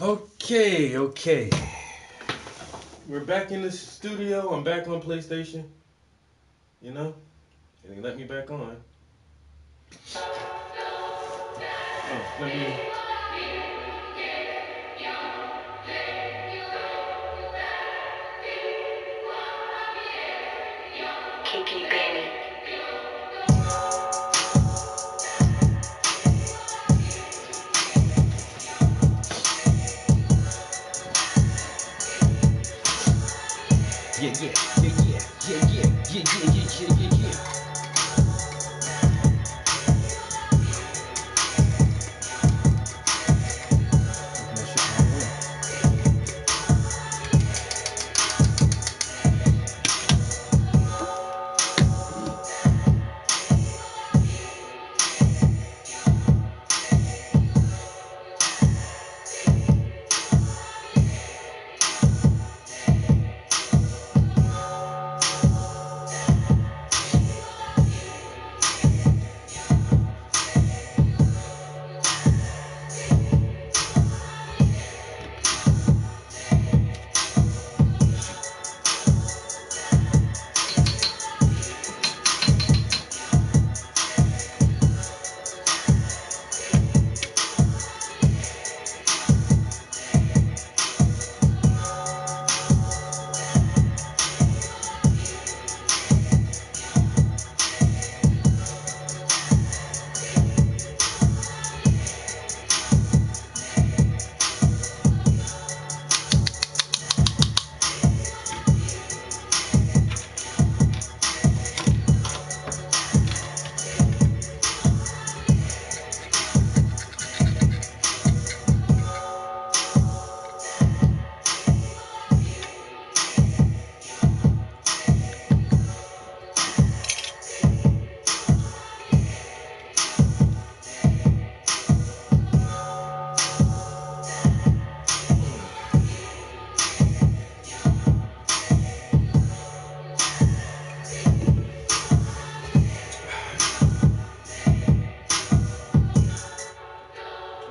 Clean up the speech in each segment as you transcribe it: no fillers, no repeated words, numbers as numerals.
Okay. We're back in the studio. I'm back on PlayStation. You know? And they let me back on. Oh, let me. Kiki Benny. Yeah.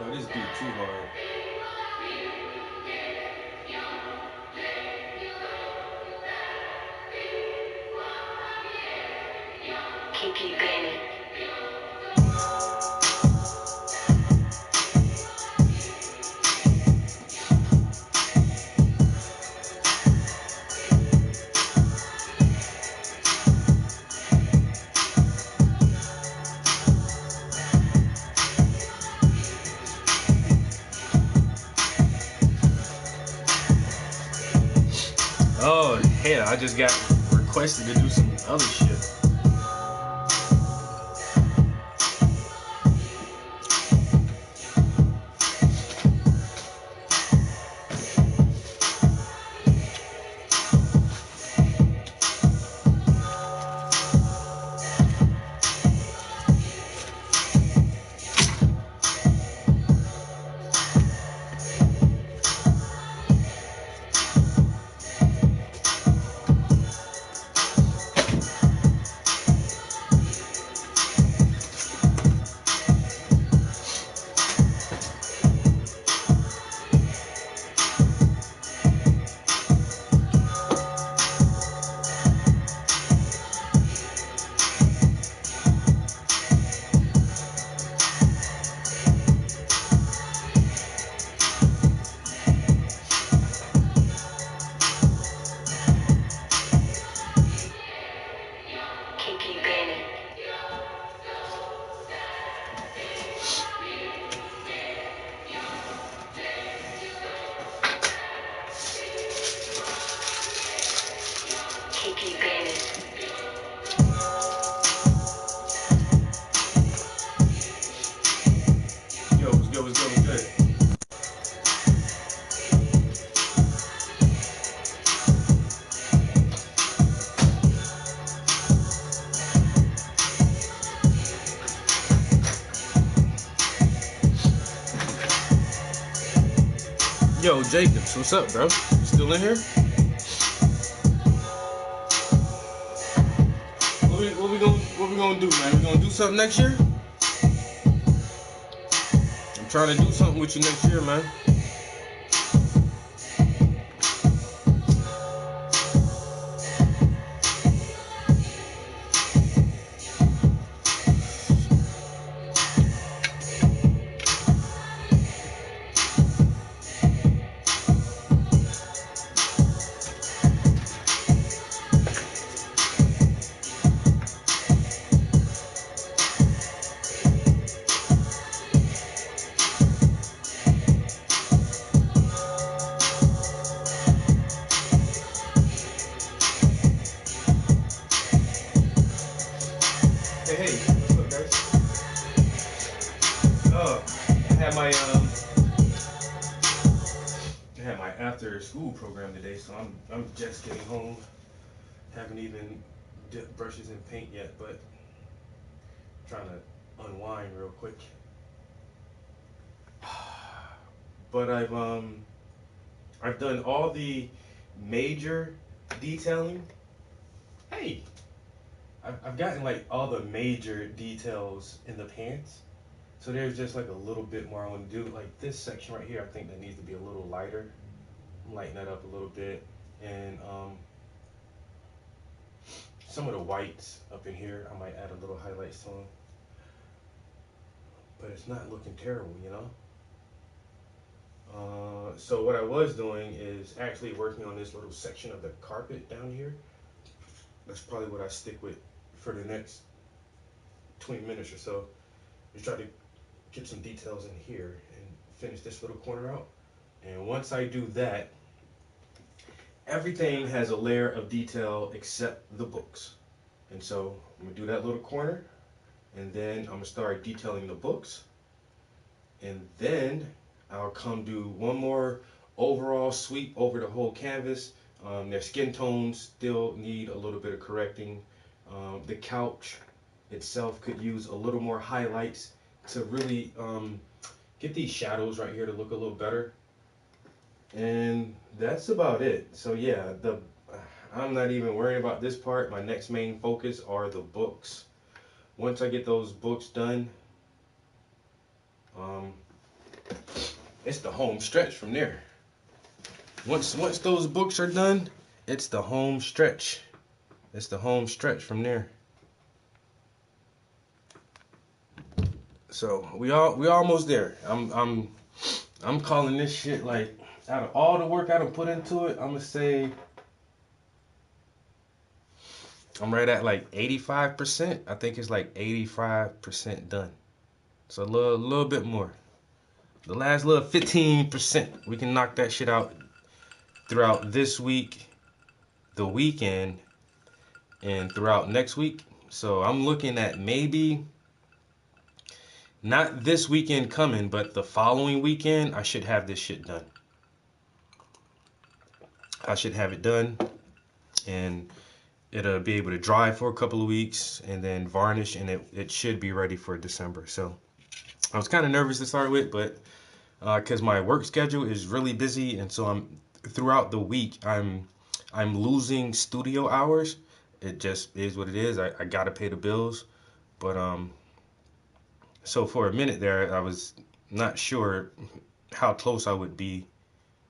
Oh, this beat too hard. Kiki Benny. Oh, hell, I just got requested to do some other shit. Kiki Benny. Kiki Benny. Yo, what's good? Yo, Jacobs, what's up, bro? You still in here? What we gonna do, man? We gonna do something next year? I'm trying to do something with you next year, man. Hey, what's up, guys? I had my after school program today, so I'm just getting home. Haven't even dipped brushes in paint yet, but trying to unwind real quick. But I've done all the major detailing. Hey, I've gotten like all the major details in the pants. So there's just like a little bit more I want to do. Like this section right here, I think that needs to be a little lighter. Lighten that up a little bit. And some of the whites up in here, I might add a little highlights to them. But it's not looking terrible, you know? So what I was doing is actually working on this little section of the carpet down here. That's probably what I stick with for the next 20 minutes or so. Just try to get some details in here and finish this little corner out. And once I do that, everything has a layer of detail except the books. And so I'm gonna do that little corner, and then I'm gonna start detailing the books, and then I'll come do one more overall sweep over the whole canvas. Their skin tones still need a little bit of correcting. The couch itself could use a little more highlights to really get these shadows right here to look a little better. And that's about it. So yeah, I'm not even worrying about this part. My next main focus are the books. Once I get those books done, it's the home stretch from there. Once those books are done, it's the home stretch. It's the home stretch from there. So we almost there. I'm calling this shit, like, out of all the work I done put into it, I'm gonna say I'm right at like 85%. I think it's like 85% done. So a little bit more. The last little 15%, we can knock that shit out throughout this week, the weekend, and throughout next week. So I'm looking at maybe not this weekend coming, but the following weekend, I should have this shit done. I should have it done, and it'll be able to dry for a couple of weeks and then varnish, and it should be ready for December. So I was kind of nervous to start with, but because my work schedule is really busy, and so I'm throughout the week I'm losing studio hours. It just is what it is. I gotta pay the bills, but so for a minute there, I was not sure how close I would be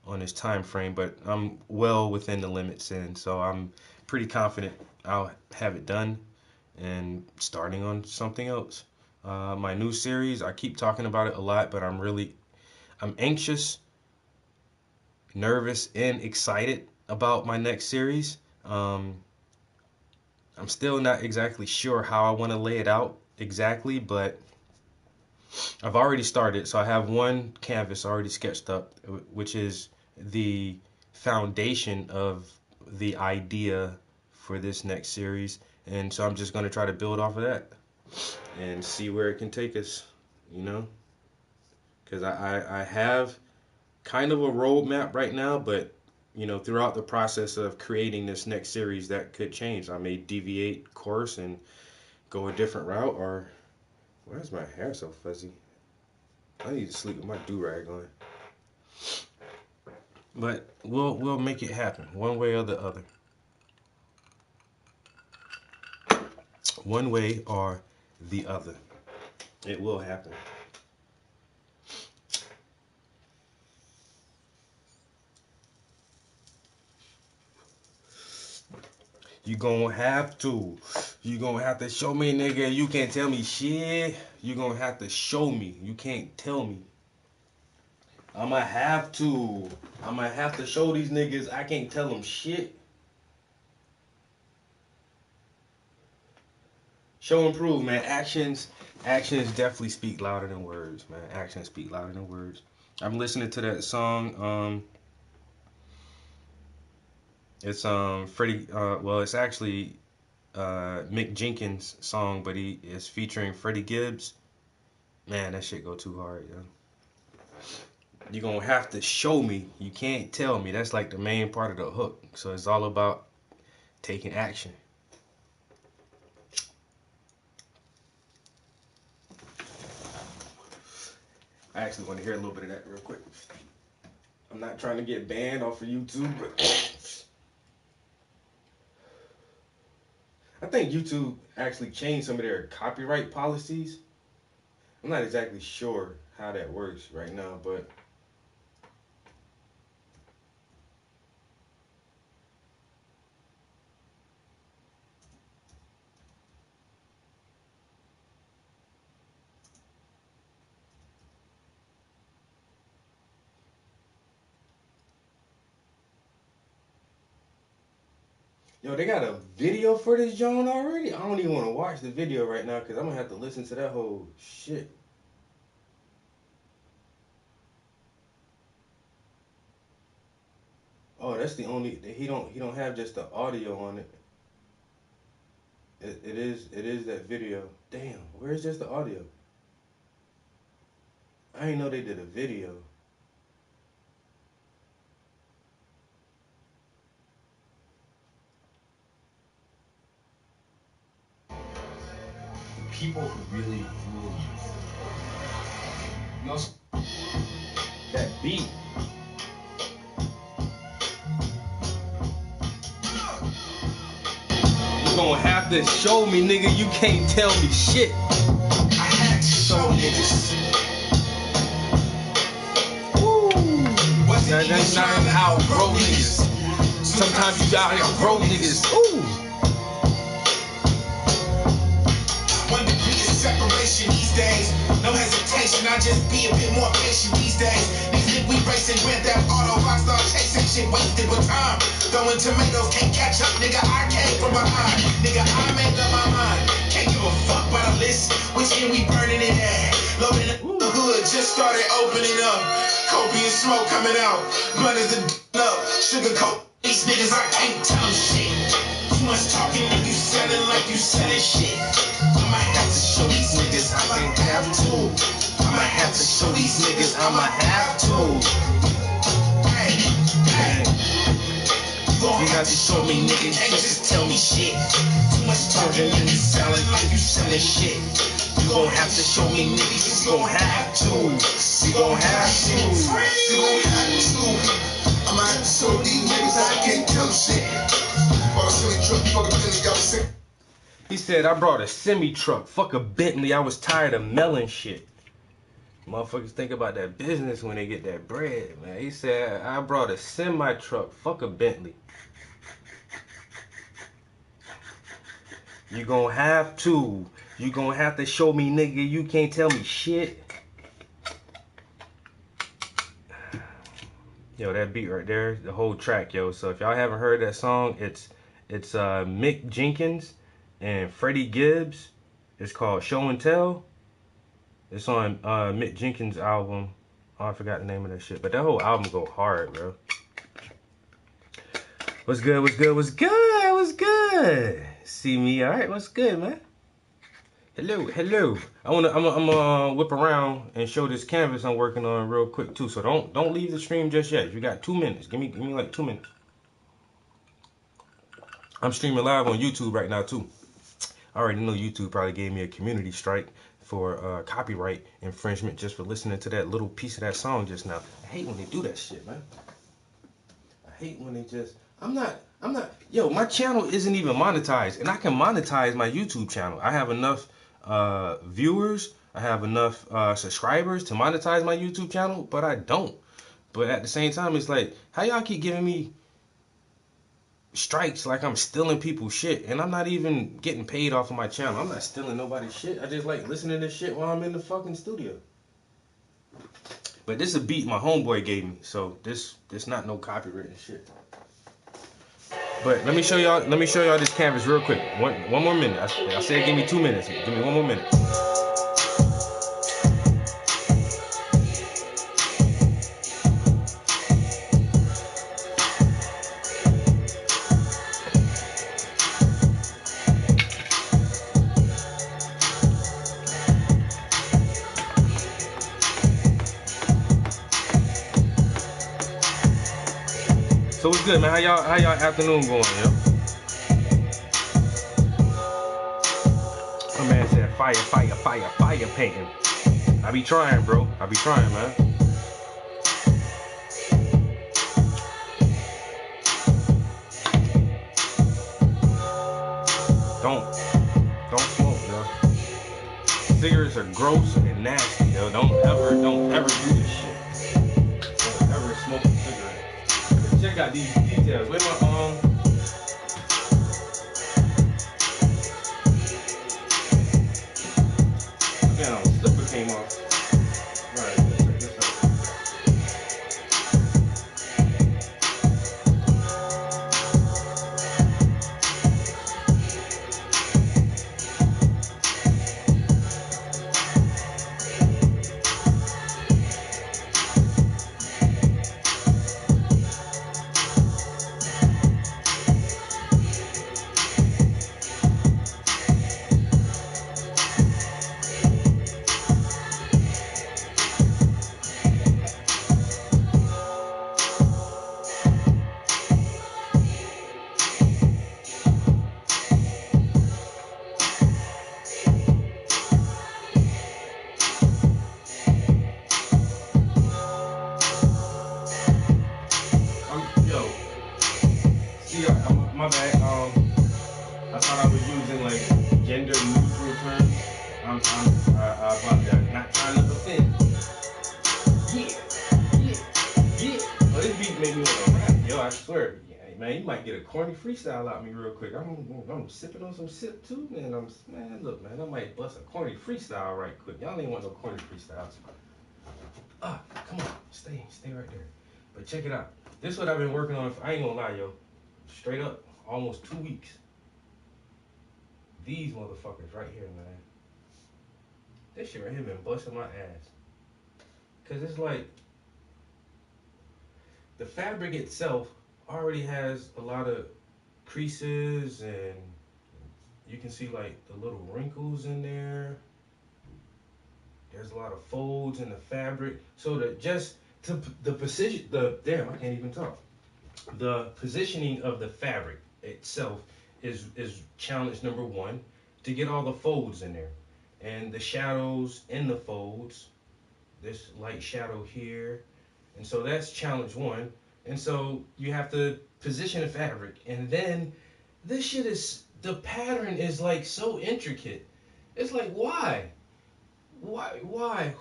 on this time frame, but I'm well within the limits, and so I'm pretty confident I'll have it done and starting on something else. My new series, I keep talking about it a lot, but I'm anxious, nervous, and excited about my next series. I'm still not exactly sure how I want to lay it out exactly, but I've already started. So I have one canvas already sketched up, which is the foundation of the idea for this next series. And so I'm just going to try to build off of that and see where it can take us, you know? Because I have kind of a roadmap right now, but you know, throughout the process of creating this next series, that could change. I may deviate course and go a different route, or why is my hair so fuzzy? I need to sleep with my do-rag on. But we'll make it happen one way or the other. One way or the other. It will happen. You gonna have to. You gonna have to show me, nigga. You can't tell me shit. You gonna have to show me. You can't tell me. I'ma have to. I'ma have to show these niggas I can't tell them shit. Show and prove, man. Actions definitely speak louder than words, man. Actions speak louder than words. I'm listening to that song. It's Freddie. Well, it's actually Mick Jenkins song, but he is featuring Freddie Gibbs. Man, that shit go too hard, yo. You're gonna have to show me. You can't tell me. That's like the main part of the hook. So it's all about taking action. I actually want to hear a little bit of that real quick. I'm not trying to get banned off of YouTube, but I think YouTube actually changed some of their copyright policies. I'm not exactly sure how that works right now, but yo, they got a video for this joint already? I don't even want to watch the video right now because I'm going to have to listen to that whole shit. Oh, that's the only, he don't have just the audio on it. It is that video. Damn, where's just the audio? I didn't know they did a video. People who really rule you. That beat. You gonna have to show me, nigga. You can't tell me shit. I had to show niggas. Ooh. Wasn't even trying to outgrow niggas. Sometimes you gotta outgrow niggas. Ooh. 1 degree of separation these days. No hesitation, I just be a bit more patient these days. Niggas think we racing with that auto, rockstar chasing shit wasted with time. Throwing tomatoes, can't catch up, nigga. I came from behind. Nigga, I made up my mind. Can't give a fuck by the list. Which end we burning it at? Loading the hood, just started opening up. Kobe and smoke coming out. Blood is the up. Sugar coat. These niggas, I can't tell them shit. Too much talking, and you selling like you selling shit. I'ma have to show these niggas I might have to. I'ma have to show these niggas I'ma have to. Hey, hey. You gon' have to show me, nigga. You can't just tell me shit. Too much talking, and you selling like you selling shit. You gon' have to show me, nigga. You gon' have to. You gon' have to. You gon' have to. I'ma have to show these niggas I can't tell shit. Bought a silly truck, fucking Bentley, got a sick. He said, I brought a semi-truck. Fuck a Bentley. I was tired of melon shit. Motherfuckers think about that business when they get that bread, man. He said, I brought a semi-truck. Fuck a Bentley. You gonna have to. You gonna have to show me, nigga. You can't tell me shit. Yo, that beat right there, the whole track, yo. So if y'all haven't heard that song, it's Mick Jenkins and Freddie Gibbs. It's called Show and Tell. It's on Mick Jenkins' album. Oh, I forgot the name of that shit. But that whole album go hard, bro. What's good? What's good? What's good? What's good? See me? All right. What's good, man? Hello, hello. I'm gonna whip around and show this canvas I'm working on real quick too. So don't leave the stream just yet. You got 2 minutes. Give me like 2 minutes. I'm streaming live on YouTube right now too. I already know YouTube probably gave me a community strike for copyright infringement just for listening to that little piece of that song just now. I hate when they do that shit, man. I hate when they just. I'm not. Yo, my channel isn't even monetized, and I can monetize my YouTube channel. I have enough viewers. I have enough subscribers to monetize my YouTube channel, but I don't. But at the same time, it's like, how y'all keep giving me strikes like I'm stealing people's shit, and I'm not even getting paid off of my channel. I'm not stealing nobody's shit. I just like listening to this shit while I'm in the fucking studio. But this is a beat my homeboy gave me, so this not no copyrighted shit. But let me show y'all this canvas real quick. One more minute. I said give me 2 minutes. Give me 1 more minute. So what's good, man? How y'all afternoon going, yo? My man said fire painting. I be trying, bro. I be trying, man. Don't smoke, yo. Cigarettes are gross and nasty, yo. Don't ever do this shit. Don't ever smoke a cigarette. But check out these details. Where my damn slipper came off. Right, let's check this out. My bad. I thought I was using like gender neutral terms. I'm about that. Not trying to offend. Yeah. Oh, this beat made me want to rap, yo. I swear. Yeah, man, you might get a corny freestyle out of me real quick. I'm sipping on some sip too, man. Look, man, I might bust a corny freestyle right quick. Y'all ain't want no corny freestyles. Come on, stay right there. But check it out. This is what I've been working on. I ain't gonna lie, yo. Straight up, almost 2 weeks. These motherfuckers right here, man. This shit right here been busting my ass. Cause it's like the fabric itself already has a lot of creases, and you can see like the little wrinkles in there. There's a lot of folds in the fabric. So the precision, I can't even talk. The positioning of the fabric itself is challenge number 1, to get all the folds in there and the shadows in the folds. This light shadow here, and so that's challenge 1. And so you have to position the fabric, and then this shit is, the pattern is like so intricate. It's like, why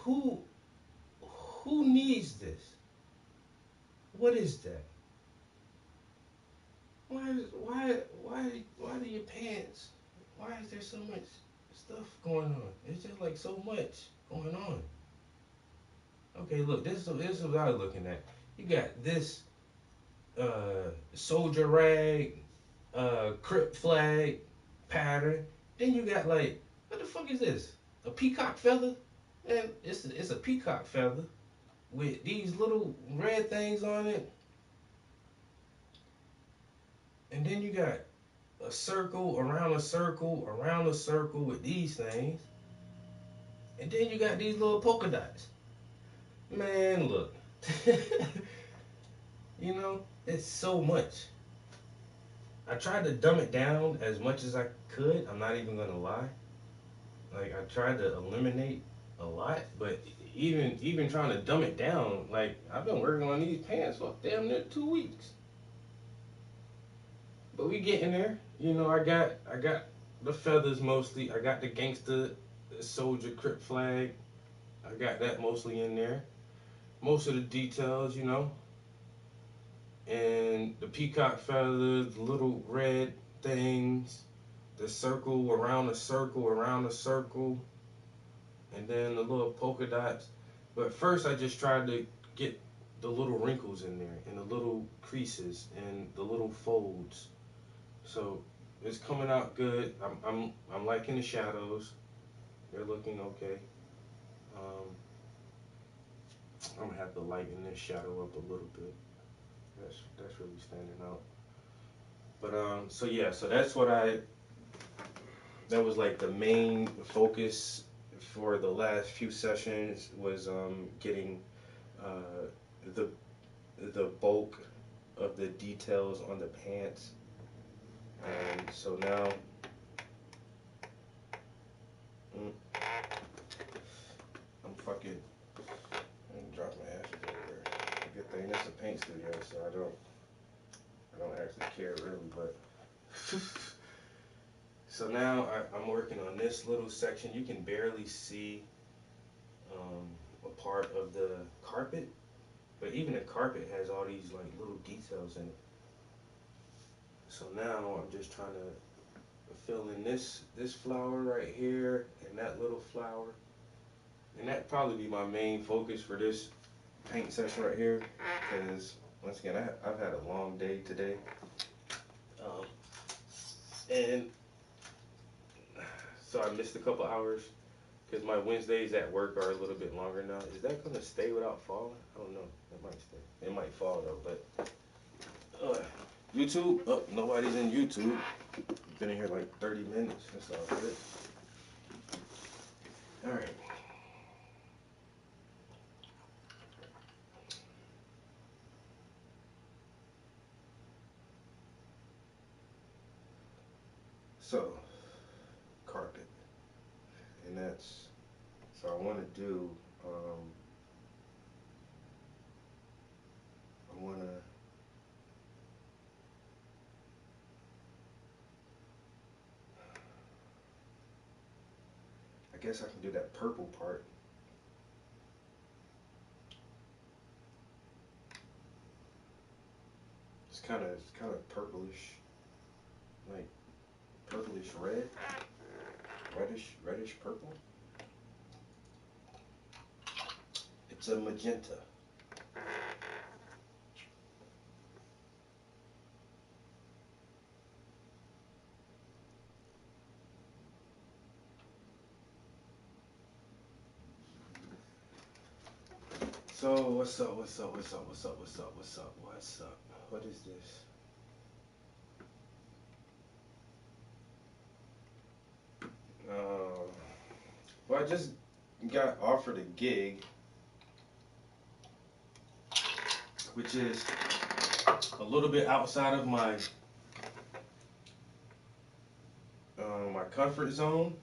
who needs this? What is that? Why do your pants? Why is there so much stuff going on? It's just like so much going on. Okay, look, this is what I was looking at. You got this soldier rag, Crip flag pattern. Then you got like, what the fuck is this? A peacock feather? And it's a peacock feather with these little red things on it. And then you got a circle around a circle around a circle with these things. And then you got these little polka dots. Man, look. You know, it's so much. I tried to dumb it down as much as I could. I'm not even gonna lie. Like, I tried to eliminate a lot, but even trying to dumb it down, like, I've been working on these pants for damn near 2 weeks. But we getting there. You know, I got the feathers mostly. I got the gangster soldier Crip flag. I got that mostly in there. Most of the details, you know. And the peacock feathers, the little red things, the circle around a circle around a circle, and then the little polka dots. But first I just tried to get the little wrinkles in there, and the little creases, and the little folds. So it's coming out good. I'm liking the shadows. They're looking okay. I'm gonna have to lighten this shadow up a little bit. That's really standing out. But so yeah, so that's what that was like the main focus for the last few sessions, was getting the bulk of the details on the pants. And so now, I'm fucking drop my ashes everywhere. Good thing it's a paint studio, so I don't actually care really, but so now I'm working on this little section. You can barely see a part of the carpet, but even the carpet has all these like little details in it. So now I'm just trying to fill in this flower right here and that little flower, and that probably be my main focus for this paint session right here, because once again I've had a long day today, and so I missed a couple hours because my Wednesdays at work are a little bit longer now. Is that gonna stay without falling? I don't know. It might stay. It might fall though, but YouTube. Oh, nobody's in YouTube. Been in here like 30 minutes. That's all good. All right. So, carpet, and that's, so I want to do, I want to, I guess I can do that purple part. It's kind of purplish, like purplish red, reddish purple. It's a magenta. So what's up? What is this? Well, I just got offered a gig, which is a little bit outside of my my comfort zone.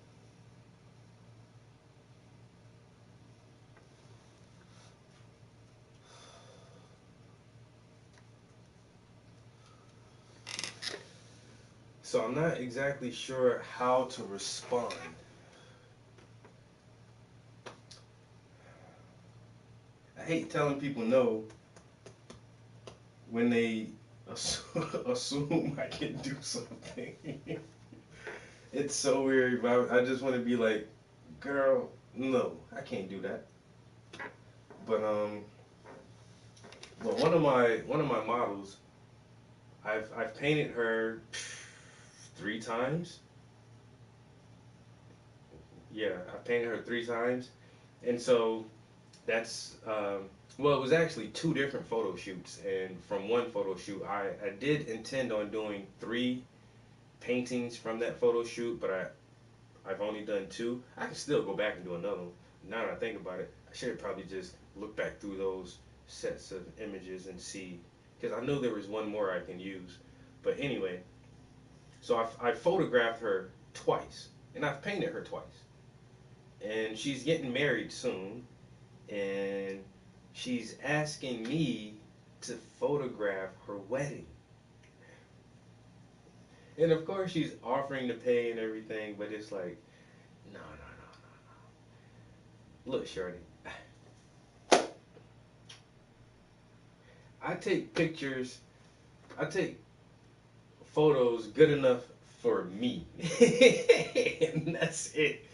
So I'm not exactly sure how to respond. I hate telling people no when they assume I can do something. It's so weird, but I just want to be like, girl, no, I can't do that. But well, one of my models, I've painted her 3 times. Yeah, I painted her 3 times, and so that's well, it was actually 2 different photo shoots, and from one photo shoot, I did intend on doing 3 paintings from that photo shoot, but I've only done 2. I can still go back and do another one. Now that I think about it, I should probably just look back through those sets of images and see, because I know there was one more I can use. But anyway, so I photographed her twice, and I've painted her twice, and she's getting married soon, and she's asking me to photograph her wedding. And of course she's offering to pay and everything, but it's like, no. Look, shorty, I take pictures, I take photos good enough for me. And that's it.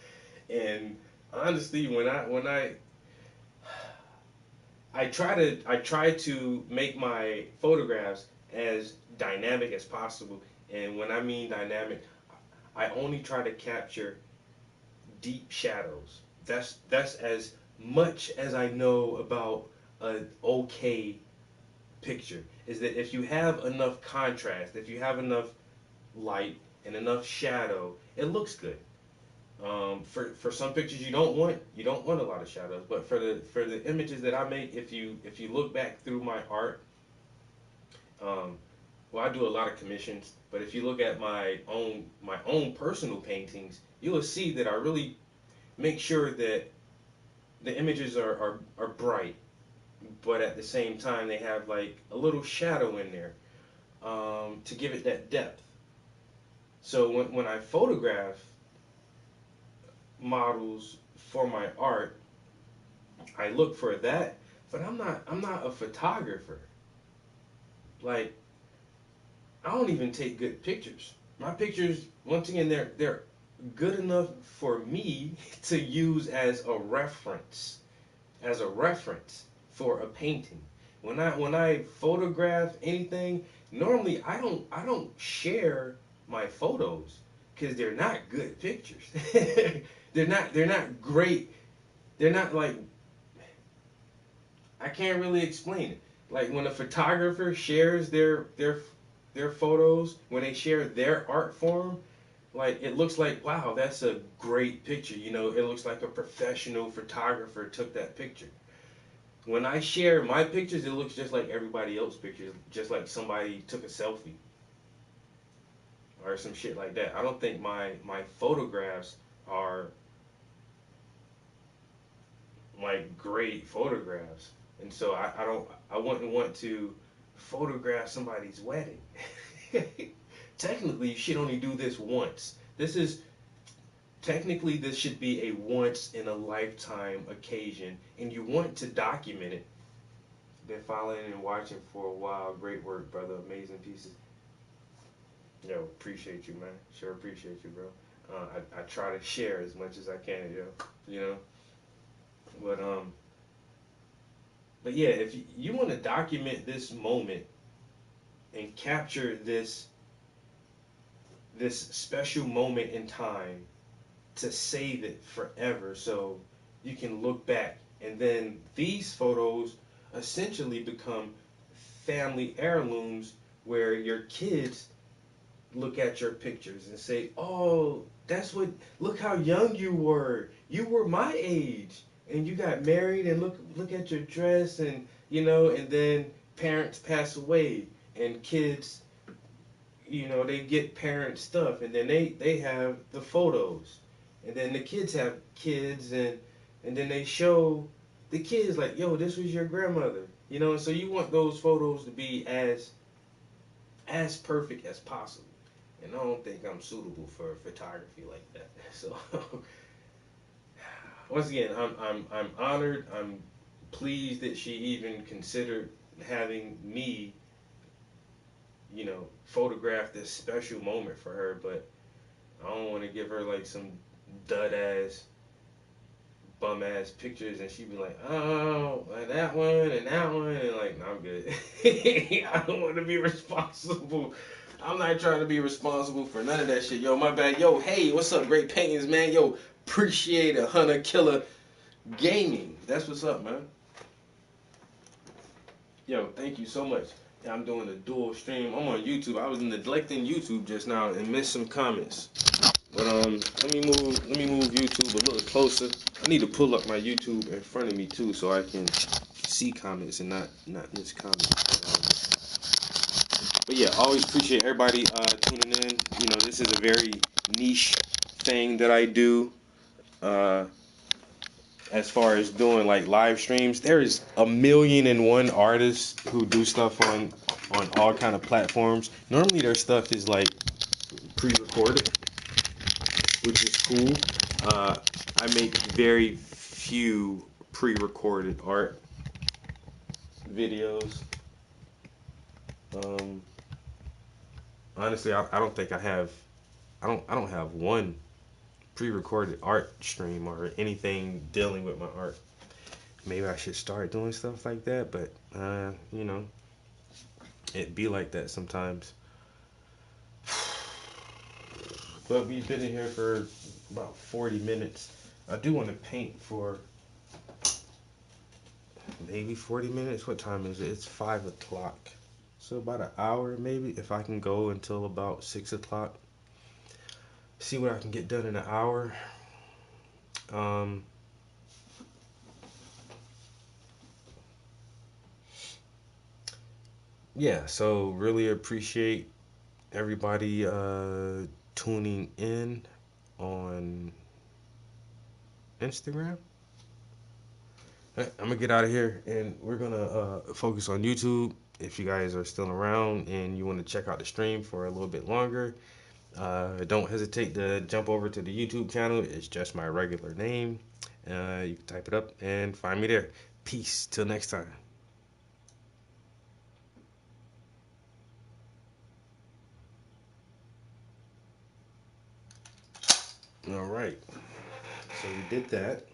And honestly, when I try to make my photographs as dynamic as possible, and when I mean dynamic, I only try to capture deep shadows. That's as much as I know about an okay picture. Is that if you have enough contrast, if you have enough light and enough shadow, it looks good. For some pictures you don't want a lot of shadows, but for the images that I make, if you look back through my art, Well, I do a lot of commissions, but if you look at my own personal paintings, you will see that I really make sure that the images are bright, but at the same time they have like a little shadow in there, to give it that depth. So when I photograph models for my art, I look for that, but I'm not a photographer. Like, I don't even take good pictures. My pictures, once again, they're good enough for me to use as a reference for a painting. When I photograph anything, normally I don't share my photos because they're not good pictures. they're not great. They're not like, I can't really explain it. Like when a photographer shares their photos, when they share their art form, like it looks like, wow, that's a great picture. It looks like a professional photographer took that picture. When I share my pictures, it looks just like everybody else's pictures, just like somebody took a selfie or some shit like that. I don't think my photographs are like great photographs, and so I wouldn't want to photograph somebody's wedding. Technically, you should only do this once. This should be a once in a lifetime occasion, and you want to document it. Been following and watching for a while. Great work, brother. Amazing pieces. Yo, appreciate you, man. Sure appreciate you, bro. I try to share as much as I can, yo. You know, but but yeah, if you want to document this moment and capture this special moment in time to save it forever, so you can look back, and then these photos essentially become family heirlooms where your kids look at your pictures and say, "Oh, look how young you were. You were my age, and you got married, and look at your dress, and and then parents pass away, and kids, they get parent stuff, and then they have the photos, and then the kids have kids, and then they show the kids like, yo, this was your grandmother, and so you want those photos to be as perfect as possible. And I don't think I'm suitable for photography like that. So once again, I'm honored. I'm pleased that she even considered having me, photograph this special moment for her. But I don't want to give her like some dud ass, bum ass pictures, and she'd be like, oh, that one and that one, and like, no, I'm good. I don't want to be responsible. I'm not trying to be responsible for none of that shit. Yo, my bad. Yo, hey, what's up, Great Paintings, man? Yo, appreciate a Hunter Killer Gaming. That's what's up, man. Yo, thank you so much. Yeah, I'm doing a dual stream. I'm on YouTube. I was neglecting YouTube just now and missed some comments. But let me move YouTube a little closer. I need to pull up my YouTube in front of me too, so I can see comments and not miss comments. But yeah, always appreciate everybody tuning in. This is a very niche thing that I do. As far as doing like live streams, there is 1,000,001 artists who do stuff on all kind of platforms. Normally their stuff is like pre-recorded, which is cool. I make very few pre-recorded art videos. Honestly, I don't think I don't have one pre-recorded art stream or anything dealing with my art. Maybe I should start doing stuff like that, but it be like that sometimes. But we've been in here for about 40 minutes. I do want to paint for maybe 40 minutes. What time is it? It's 5 o'clock. So about an hour maybe, if I can go until about 6 o'clock. See what I can get done in an hour. yeah, so really appreciate everybody tuning in on Instagram. I'm gonna get out of here and we're gonna focus on YouTube. If you guys are still around and you want to check out the stream for a little bit longer, don't hesitate to jump over to the YouTube channel. It's just my regular name. You can type it up and find me there. Peace. Till next time. All right. So we did that.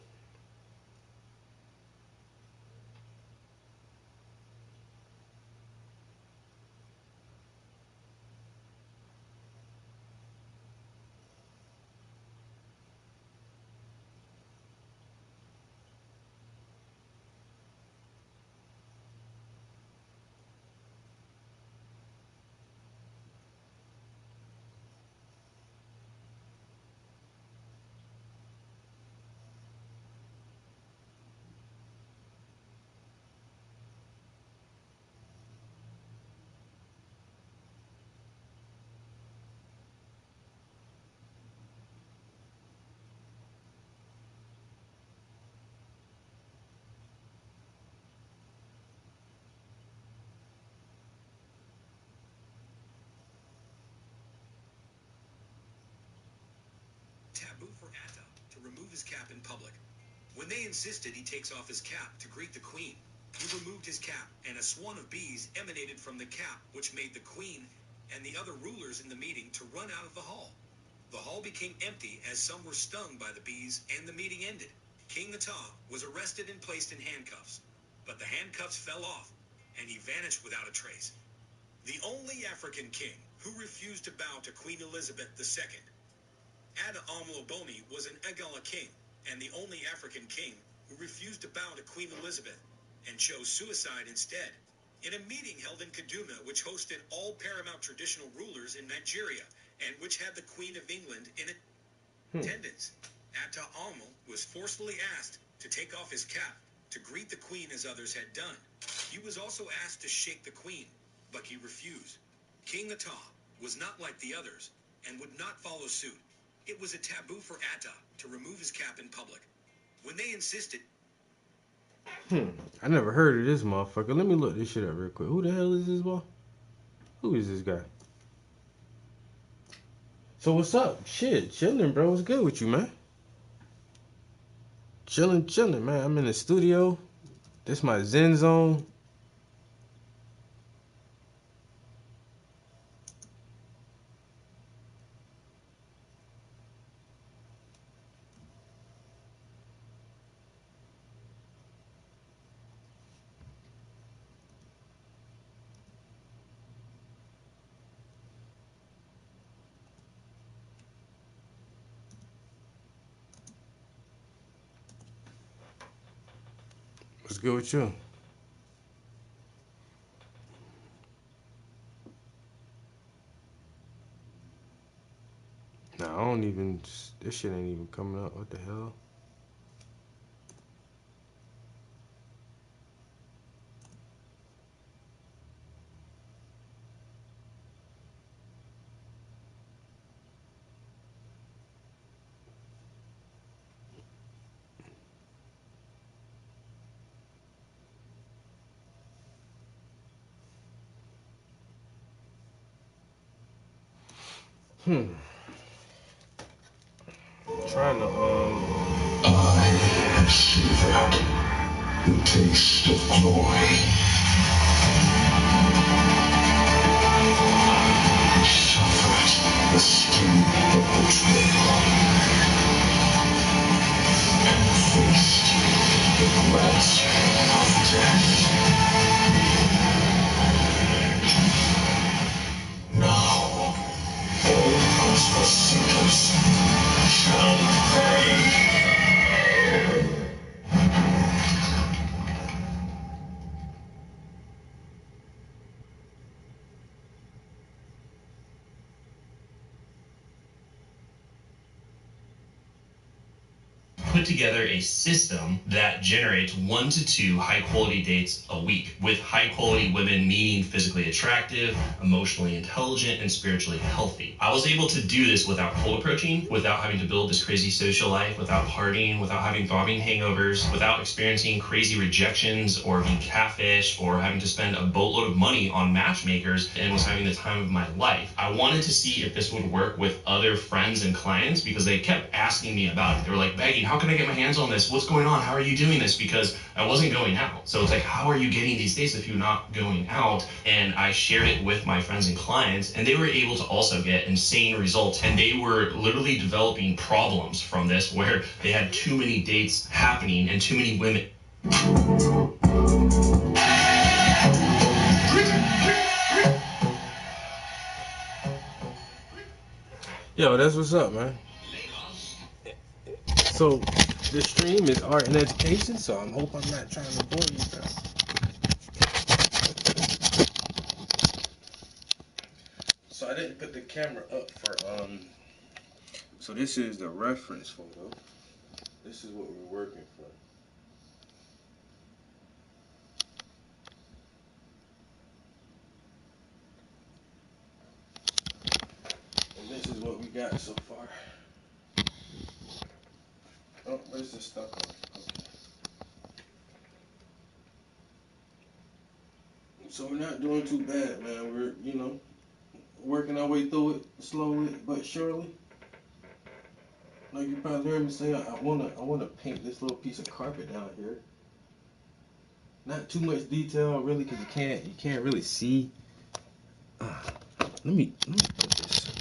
Taboo for Atta to remove his cap in public. When they insisted he takes off his cap to greet the queen, he removed his cap, and a swarm of bees emanated from the cap, which made the queen and the other rulers in the meeting to run out of the hall. The hall became empty as some were stung by the bees, and the meeting ended. King Ata was arrested and placed in handcuffs, but the handcuffs fell off, and he vanished without a trace. The only African king who refused to bow to Queen Elizabeth II, Ada Omloboni, was an Egala king, and the only African king who refused to bow to Queen Elizabeth and chose suicide instead. In a meeting held in Kaduna, which hosted all paramount traditional rulers in Nigeria, and which had the Queen of England in attendance, Atta Almo was forcefully asked to take off his cap to greet the queen as others had done. He was also asked to shake the queen, but he refused. King Atta was not like the others and would not follow suit. It was a taboo for Atta to remove his cap in public. When they insisted, I never heard of this motherfucker. Let me look this shit up real quick. Who the hell is this boy? Who is this guy? So what's up? Shit, chilling, bro. What's good with you, man? Chilling, man. I'm in the studio. This my Zen zone. What's good with you? Nah, I don't even. This shit ain't even coming up. What the hell? Hmm. Trying to I am Shiva, the taste of glory. I suffered the sting of betrayal and faced the grasp of death. Now, all of the sinners shall pay. put together a system that generates 1 to 2 high quality dates a week, with high quality women meaning physically attractive, emotionally intelligent, and spiritually healthy. I was able to do this without cold approaching, without having to build this crazy social life, without partying, without having throbbing hangovers, without experiencing crazy rejections or being catfished or having to spend a boatload of money on matchmakers, and was having the time of my life. I wanted to see if this would work with other friends and clients because they kept asking me about it. They were like, "Begging, how can I get my hands on this? What's going on? How are you doing this?" Because I wasn't going out. So it's like, how are you getting these dates if you're not going out? And I shared it with my friends and clients, and they were able to also get insane results. And they were literally developing problems from this where they had too many dates happening and too many women. Yo, that's what's up, man. So, this stream is art and education, so I hope I'm not trying to bore you guys. So I didn't put the camera up for so this is the reference photo. This is what we're working from. And this is what we got so far. Oh, where's the stuff on? Okay. So we're not doing too bad, man. We're, working our way through it slowly but surely. Like you probably heard me say, I wanna paint this little piece of carpet down here. Not too much detail, really, because you can't really see. Let me put this.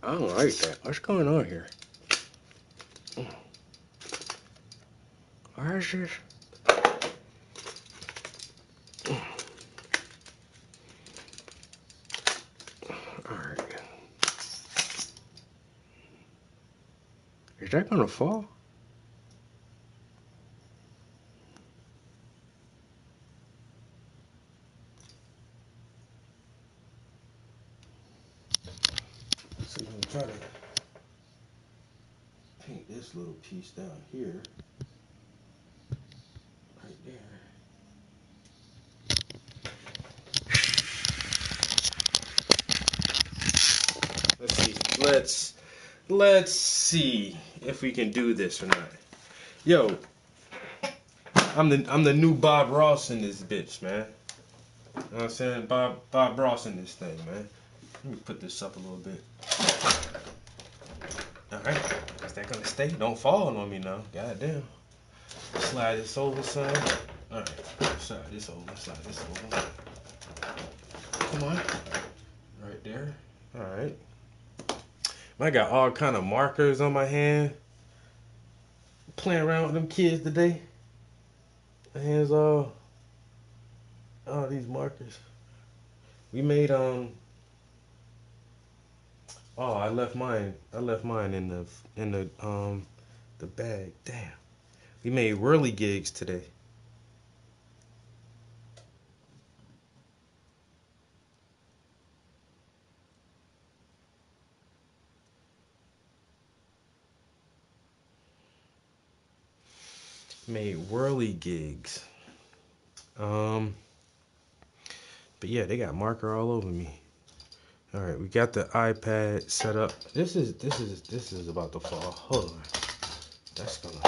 I don't like that. What's going on here? Why is this? Alright. Is that gonna fall? So I'm gonna try to paint this little piece down here. Right there. Let's see if we can do this or not. Yo, I'm the new Bob Ross in this bitch, man. You know what I'm saying? Bob Ross in this thing, man. Let me put this up a little bit. Alright. Is that gonna stay? Don't fall on me now. Goddamn. Slide this over, son. Alright. Slide this over. Come on. Right there. Alright. I got all kind of markers on my hand. Playing around with them kids today. My hands all these markers. We made Oh, I left mine in the bag. Damn. We made whirly gigs today. Made whirly gigs. But yeah, they got marker all over me. All right, we got the iPad set up. This is about to fall. Hold on. That's gonna.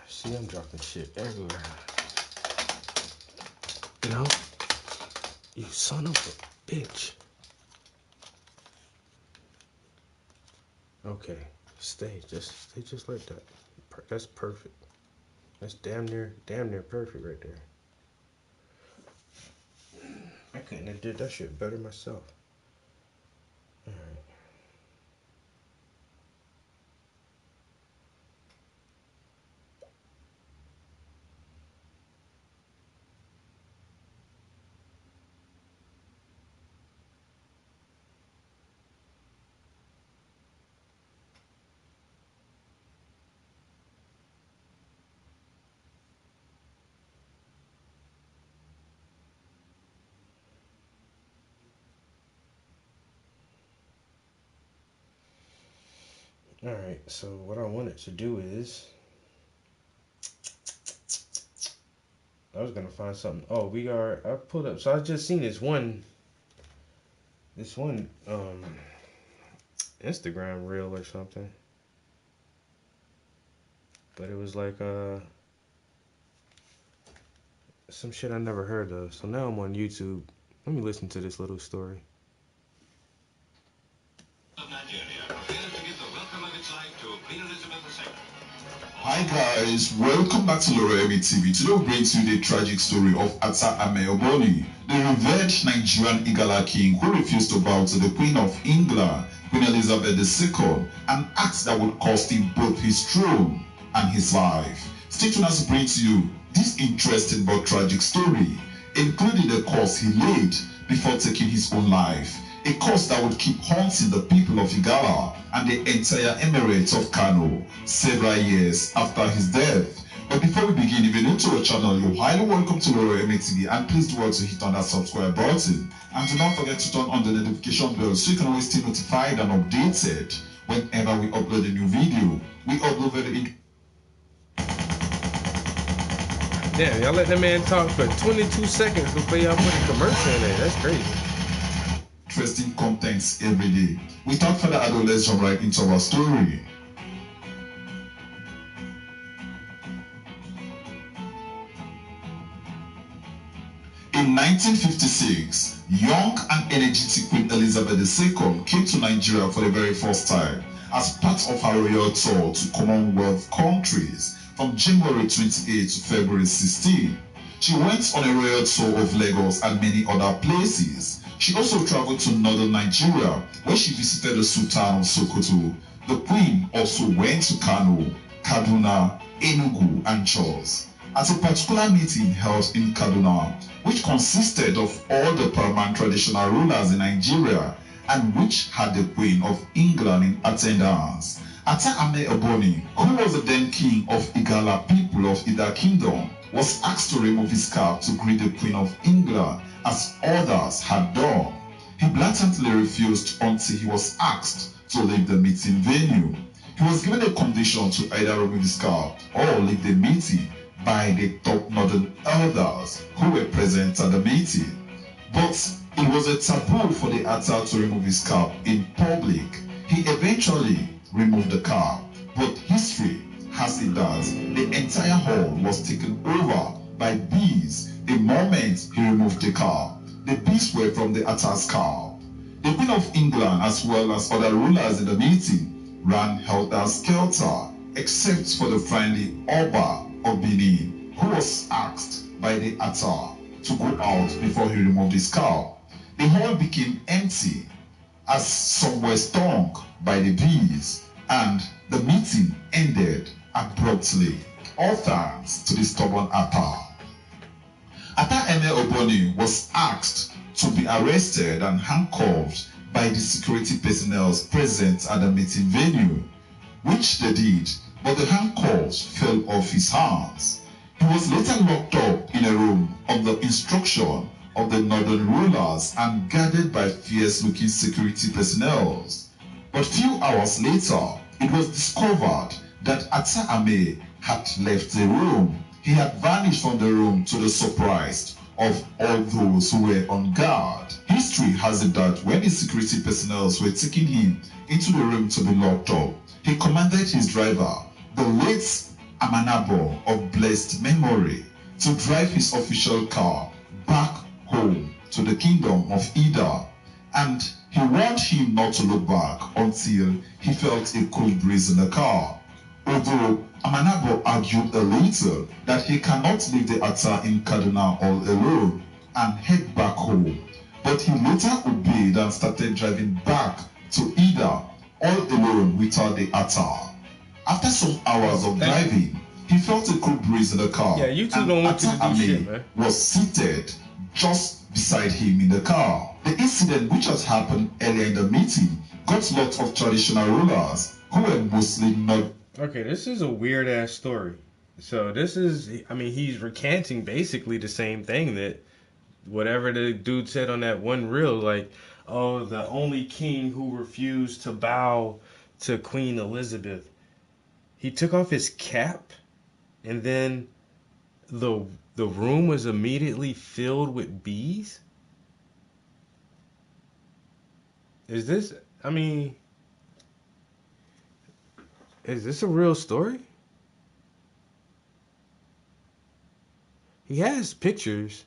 See, I'm dropping shit everywhere. You know, you son of a bitch. Okay, stay just like that. That's perfect. That's damn near perfect right there. I couldn't have did that shit better myself. All right. Alright, so what I wanted to do is I was gonna find something. Oh, I pulled up, so I just seen this one Instagram reel or something. But it was like some shit I never heard of. So now I'm on YouTube. Let me listen to this little story. Of Nigeria prepares to give the welcome of its life to Queen Elizabeth II. Hi guys, welcome back to Loremi TV. Today we bring to you the tragic story of Atta Ame Ogboni, the revered Nigerian Igala king who refused to bow to the Queen of England, Queen Elizabeth II, an act that would cost him both his throne and his life. Stay tuned as we bring to you this interesting but tragic story, including the course he laid before taking his own life. A course that would keep haunting the people of Igala and the entire Emirates of Kano several years after his death. But before we begin, if you're new to our channel, you're highly welcome to Loremi TV, and please do also hit on that subscribe button. And do not forget to turn on the notification bell so you can always stay notified and updated whenever we upload a new video. We upload very Damn, y'all let that man talk for 22 seconds before y'all put a commercial in there. That's crazy. interesting contents every day. Without further ado, let's jump right into our story. In 1956, young and energetic Queen Elizabeth II came to Nigeria for the very first time as part of her royal tour to Commonwealth countries from January 28 to February 16. She went on a royal tour of Lagos and many other places. She also traveled to northern Nigeria, where she visited the Sultan of Sokoto. The Queen also went to Kano, Kaduna, Enugu, and Jos. At a particular meeting held in Kaduna, which consisted of all the paramount traditional rulers in Nigeria and which had the Queen of England in attendance, Atta Ame Ogboni, who was the then king of Igala people of Ida Kingdom, was asked to remove his cap to greet the Queen of England as others had done. He blatantly refused until he was asked to leave the meeting venue. He was given a condition to either remove his cap or leave the meeting by the top northern elders who were present at the meeting. But it was a taboo for the Atta to remove his cap in public. He eventually removed the cap, but history has it that the entire hall was taken over by bees the moment he removed the cap. The bees were from the Atta's cap. The Queen of England, as well as other rulers in the meeting, ran helter-skelter, except for the friendly Oba of Benin, who was asked by the Atta to go out before he removed his cap. The hall became empty as some were stung by the bees, and the meeting ended abruptly, all thanks to the stubborn Atta. Atta Ame Ogboni was asked to be arrested and handcuffed by the security personnel present at the meeting venue, which they did, but the handcuffs fell off his hands. He was later locked up in a room on the instruction of the northern rulers and guarded by fierce-looking security personnel. But few hours later, it was discovered that Atta Ame had left the room. He had vanished from the room to the surprise of all those who were on guard. History has it that when the security personnel were taking him into the room to be locked up, he commanded his driver, the late Amanabo of blessed memory, to drive his official car back home to the kingdom of Ida, and he warned him not to look back until he felt a cool breeze in the car. Although Amanabo argued a little that he cannot leave the Atta in Kaduna all alone and head back home, but he later obeyed and started driving back to Ida all alone without the Atta. After some hours of driving, he felt a cool breeze in the car, Yeah, you two and don't want to Atta do shit, Ame man. was seated just beside him in the car. The incident, which has happened earlier in the meeting, got lots of traditional rulers who were mostly not. Okay, this is a weird ass story. So this is, I mean, he's recanting basically the same thing that whatever the dude said on that one reel, like, oh, the only king who refused to bow to Queen Elizabeth. He took off his cap, and then the room was immediately filled with bees. Is this? I mean, is this a real story? He has pictures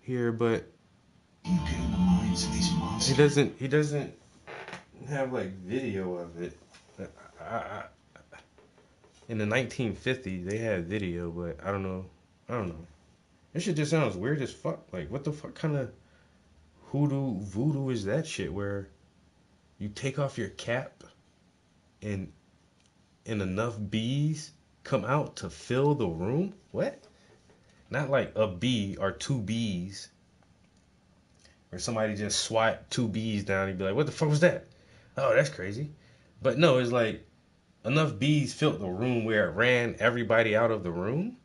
here, but he doesn't have like video of it. In the 1950s, they had video, but I don't know. This shit just sounds weird as fuck. Like, what the fuck kind of voodoo is that shit where you take off your cap and enough bees come out to fill the room? What? Not like a bee or two bees. Or somebody just swat two bees down and be like, what the fuck was that? Oh, that's crazy. But no, it's like enough bees filled the room where it ran everybody out of the room?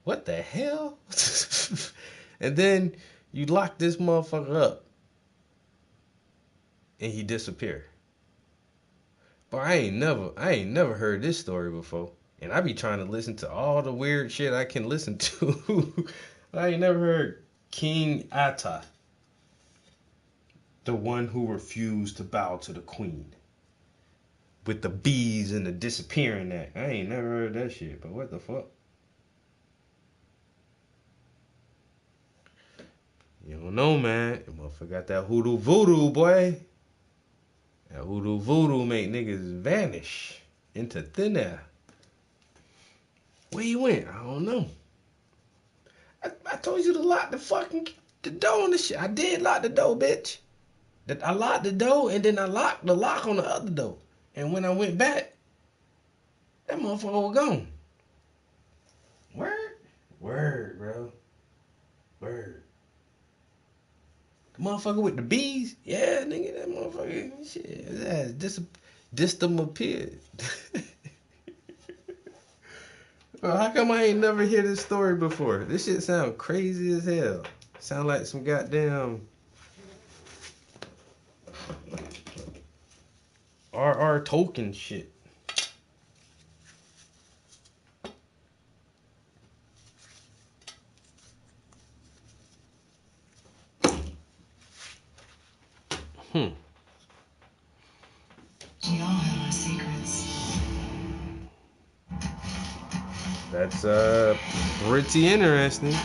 What the hell? And then you lock this motherfucker up and he disappeared. But I ain't never heard this story before. And I be trying to listen to all the weird shit I can listen to. I ain't never heard King Atta, the one who refused to bow to the queen, with the bees and the disappearing act. I ain't never heard that shit, but what the fuck? You don't know, man. That motherfucker got that hoodoo voodoo, boy. That hoodoo voodoo make niggas vanish into thin air. Where he went? I don't know. I told you to lock the door on this shit. I did lock the door, bitch. I locked the door and then I locked the lock on the other door. And when I went back, that motherfucker was gone. Word, bro. Word. The motherfucker with the bees? Yeah, nigga, that motherfucker, shit, that's disappeared. Bro, how come I ain't never hear this story before? This shit sound crazy as hell. Sound like some goddamn R.R. Tolkien shit. We all have our secrets. That's pretty interesting.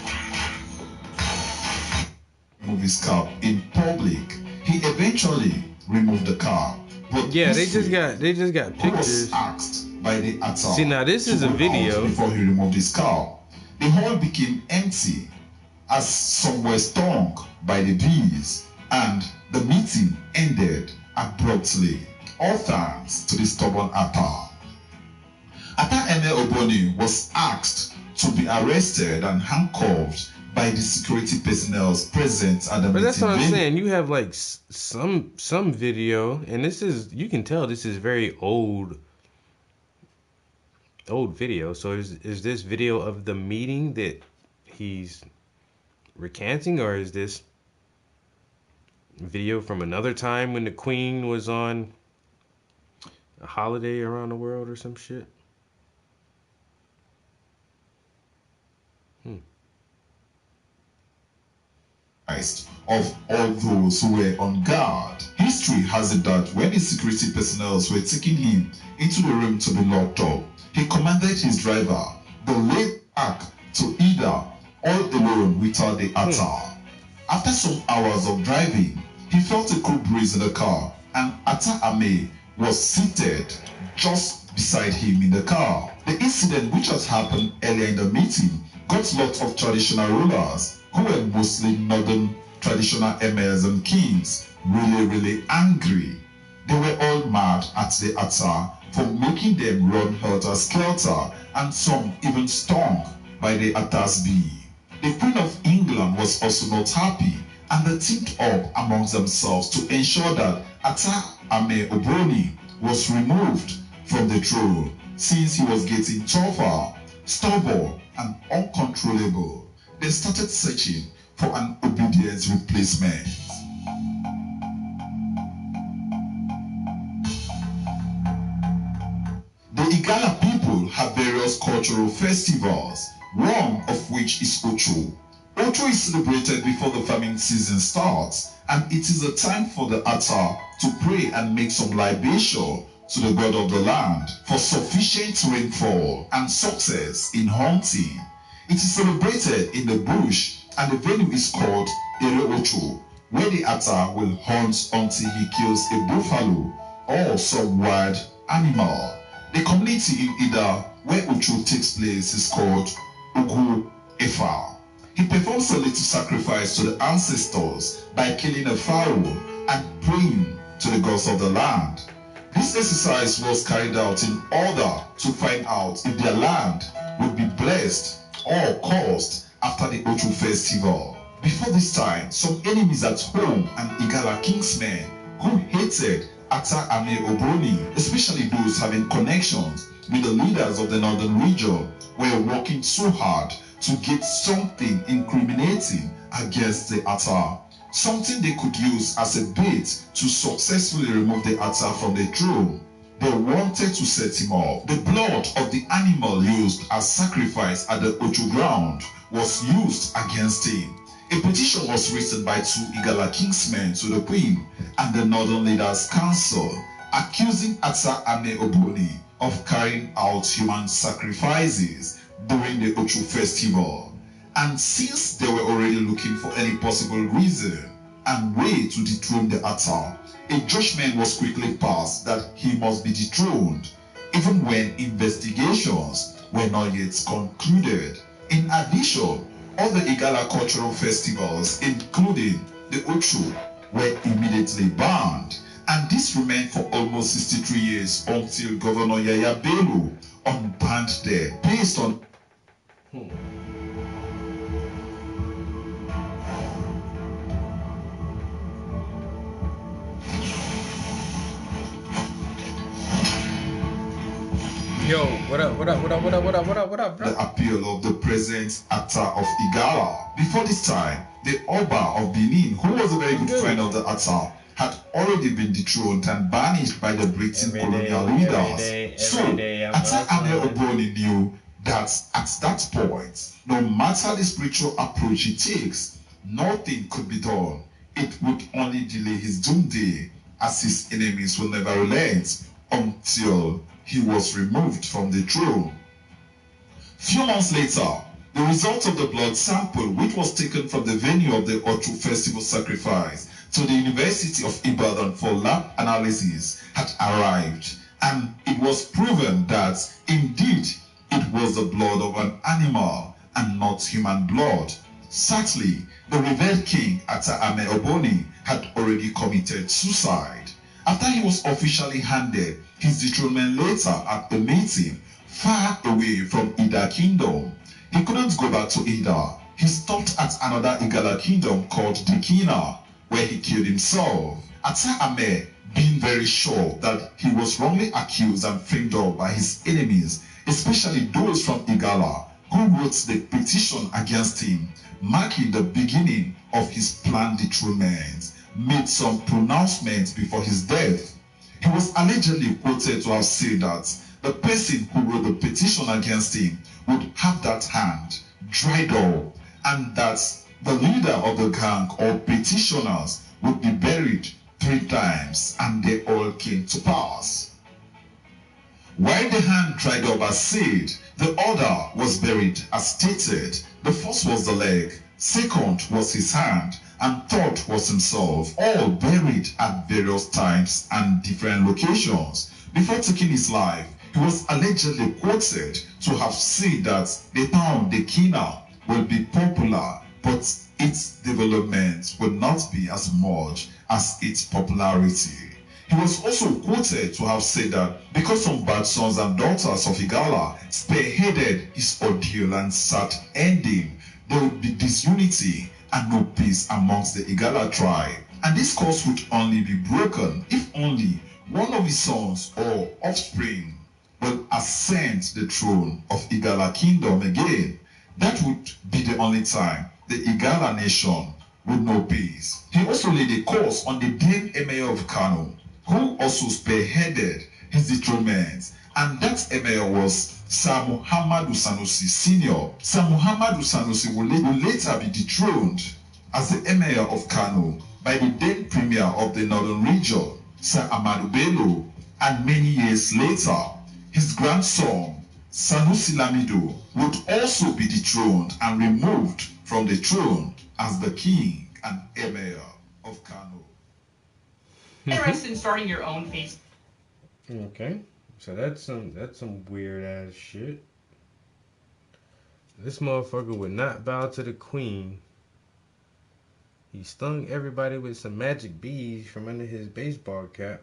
Remove his cap in public. He eventually removed the cap. But Yeah, they just got he was pictures. asked by the Atta. See, now this is a to go out video. before he removed his cap. The hall became empty as some were stung by the bees, and the meeting ended abruptly. All thanks to the stubborn Atta. Atta Eme Ogboni was asked to be arrested and handcuffed by the security personnel present at the But meeting. that's what I'm saying. You have like some video, and you can tell this is very old video. So is this video of the meeting that he's recanting, or is this video from another time when the queen was on a holiday around the world or some shit? Of all those who were on guard. History has it that when the security personnel were taking him into the room to be locked up, he commanded his driver, the late back, to either all alone without the Atta. After some hours of driving, he felt a cool breeze in the car, and Atta Ame was seated just beside him in the car. The incident, which has happened earlier in the meeting, got lots of traditional rulers who were mostly northern traditional emirs and kings really angry. They were all mad at the Atta for making them run helter-skelter, and some even stung by the Atta's bee. The Queen of England was also not happy, and they teamed up amongst themselves to ensure that Atta Ame Ogboni was removed from the throne, since he was getting tougher, stubborn, and uncontrollable. They started searching for an obedience replacement. various cultural festivals, one of which is Ocho. Ocho is celebrated before the farming season starts, and it is a time for the Ata to pray and make some libation to the god of the land for sufficient rainfall and success in hunting. It is celebrated in the bush, and the venue is called Ere Ocho, where the Ata will hunt until he kills a buffalo or some wild animal. The community in Ida where Ocho takes place is called Ugu Efa. He performs a little sacrifice to the ancestors by killing a fowl and praying to the gods of the land. This exercise was carried out in order to find out if their land would be blessed or cursed after the Ocho festival. Before this time, some enemies at home and Igala kingsmen who hated Ata Ame Ogboni, especially those having connections with the leaders of the northern region, were working so hard to get something incriminating against the Ata, something they could use as a bait to successfully remove the Ata from the throne. They wanted to set him off. The blood of the animal used as sacrifice at the Ocho ground was used against him. A petition was written by two Igala kingsmen to the queen and the Northern Leaders Council, accusing Ata Ame Ogboni of carrying out human sacrifices during the Ocho festival. And since they were already looking for any possible reason and way to dethrone the Ata, a judgment was quickly passed that he must be dethroned, even when investigations were not yet concluded. In addition, all the Igala cultural festivals, including the Ocho, were immediately banned, and this remained for almost 63 years until Governor Yaya Bello unbanned them based on Yo, what up, bro? the appeal of the present Ata of Igala. Before this time, the Oba of Benin, who was a very good friend of the Ata, had already been dethroned and banished by the Britain colonial leaders. So, Ata Ame Ogboni knew that at that point, no matter the spiritual approach he takes, nothing could be done. It would only delay his doomsday, as his enemies will never relent until he was removed from the throne. Few months later, the result of the blood sample, which was taken from the venue of the Ocho festival sacrifice to the University of Ibadan for lab analysis, had arrived, and it was proven that indeed it was the blood of an animal and not human blood. Sadly, the revered king Ata Ame Ogboni had already committed suicide. After he was officially handed his dethronement later at a meeting far away from Ida Kingdom, he couldn't go back to Ida. He stopped at another Igala kingdom called Dikina, where he killed himself. Ata Ame, being very sure that he was wrongly accused and framed up by his enemies, especially those from Igala, who wrote the petition against him, marking the beginning of his planned dethronement, made some pronouncements before his death. He was allegedly quoted to have said that the person who wrote the petition against him would have that hand dried up, and that the leader of the gang or petitioners would be buried 3 times, and they all came to pass. While the hand dried up as said, the other was buried as stated. The first was the leg, second was his hand, and third was himself, all buried at various times and different locations. Before taking his life, he was allegedly quoted to have said that the town Dekina will be popular, but its development will not be as much as its popularity. He was also quoted to have said that because some bad sons and daughters of Igala spearheaded his ordeal and sad ending, there would be disunity and no peace amongst the Igala tribe. And this curse would only be broken if only one of his sons or offspring will ascend the throne of Igala kingdom again. That would be the only time the Igala nation would know peace. He also laid a curse on the then Emir of Kano, who also spearheaded his dethronement And that emir was Sir Muhammadu Sanusi Sr. Sir Muhammadu Sanusi will later be dethroned as the emir of Kano by the then premier of the northern region, Sir Ahmadu Bello, and many years later, his grandson, Sanusi Lamido, would also be dethroned and removed from the throne as the king and emir of Kano. Interested in starting your own Facebook? Okay, so that's some weird ass shit. This motherfucker would not bow to the queen. He stung everybody with some magic bees from under his baseball cap.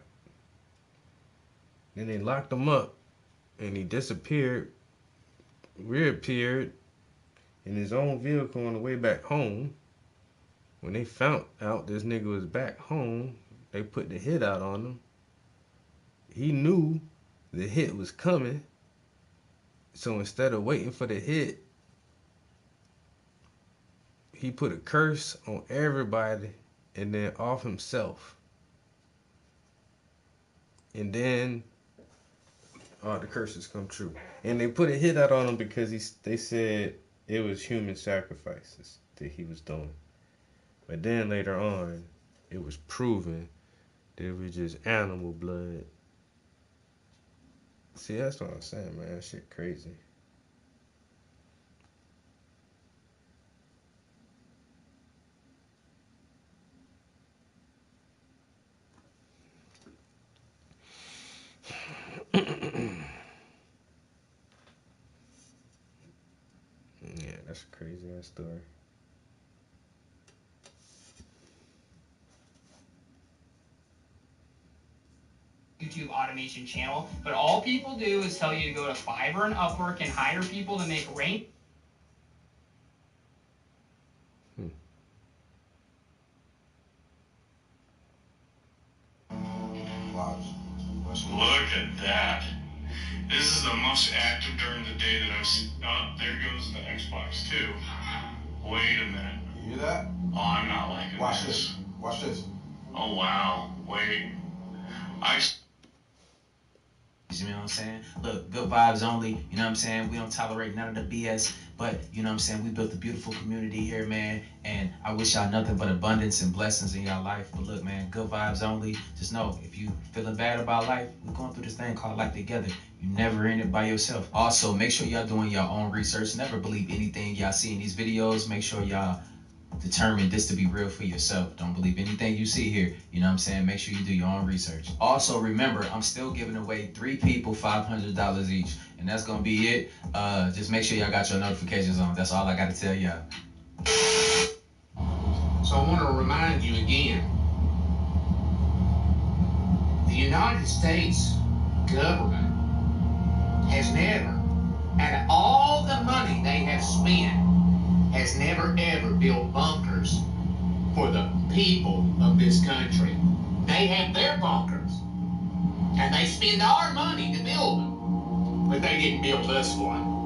Then they locked him up, and he disappeared, reappeared in his own vehicle on the way back home. When they found out this nigga was back home, they put the hit out on him. He knew the hit was coming, so instead of waiting for the hit, he put a curse on everybody and then off himself. And then all the curses come true. And they put a hit out on him because they said it was human sacrifices that he was doing. But then later on, it was proven that it was just animal blood. See, that's what I'm saying, man. That shit crazy. Yeah, that's a crazy ass story. YouTube automation channel, but all people do is tell you to go to Fiverr and Upwork and hire people to make rain. Look at that. This is the most active during the day that I've seen. Oh, there goes the Xbox too. Wait a minute. You hear that? Oh, I'm not liking Watch this. this. Watch this. Oh, wow. Wait. You know what I'm saying? Look, good vibes only. You know what I'm saying? We don't tolerate none of the BS. But, you know what I'm saying? We built a beautiful community here, man. And I wish y'all nothing but abundance and blessings in y'all life. But look, man, good vibes only. Just know, if you feeling bad about life, we're going through this thing called life together. You never in it by yourself. Also, make sure y'all doing your own research. Never believe anything y'all see in these videos. Make sure y'all determine this to be real for yourself. Don't believe anything you see here. You know what I'm saying? Make sure you do your own research. Also, remember, I'm still giving away 3 people $500 each. And that's going to be it. Just make sure y'all got your notifications on. That's all I got to tell y'all. So I want to remind you again, the United States government has never, and all the money they have spent, has never ever built bunkers for the people of this country. They have their bunkers, and they spend our money to build them, but they didn't build us one.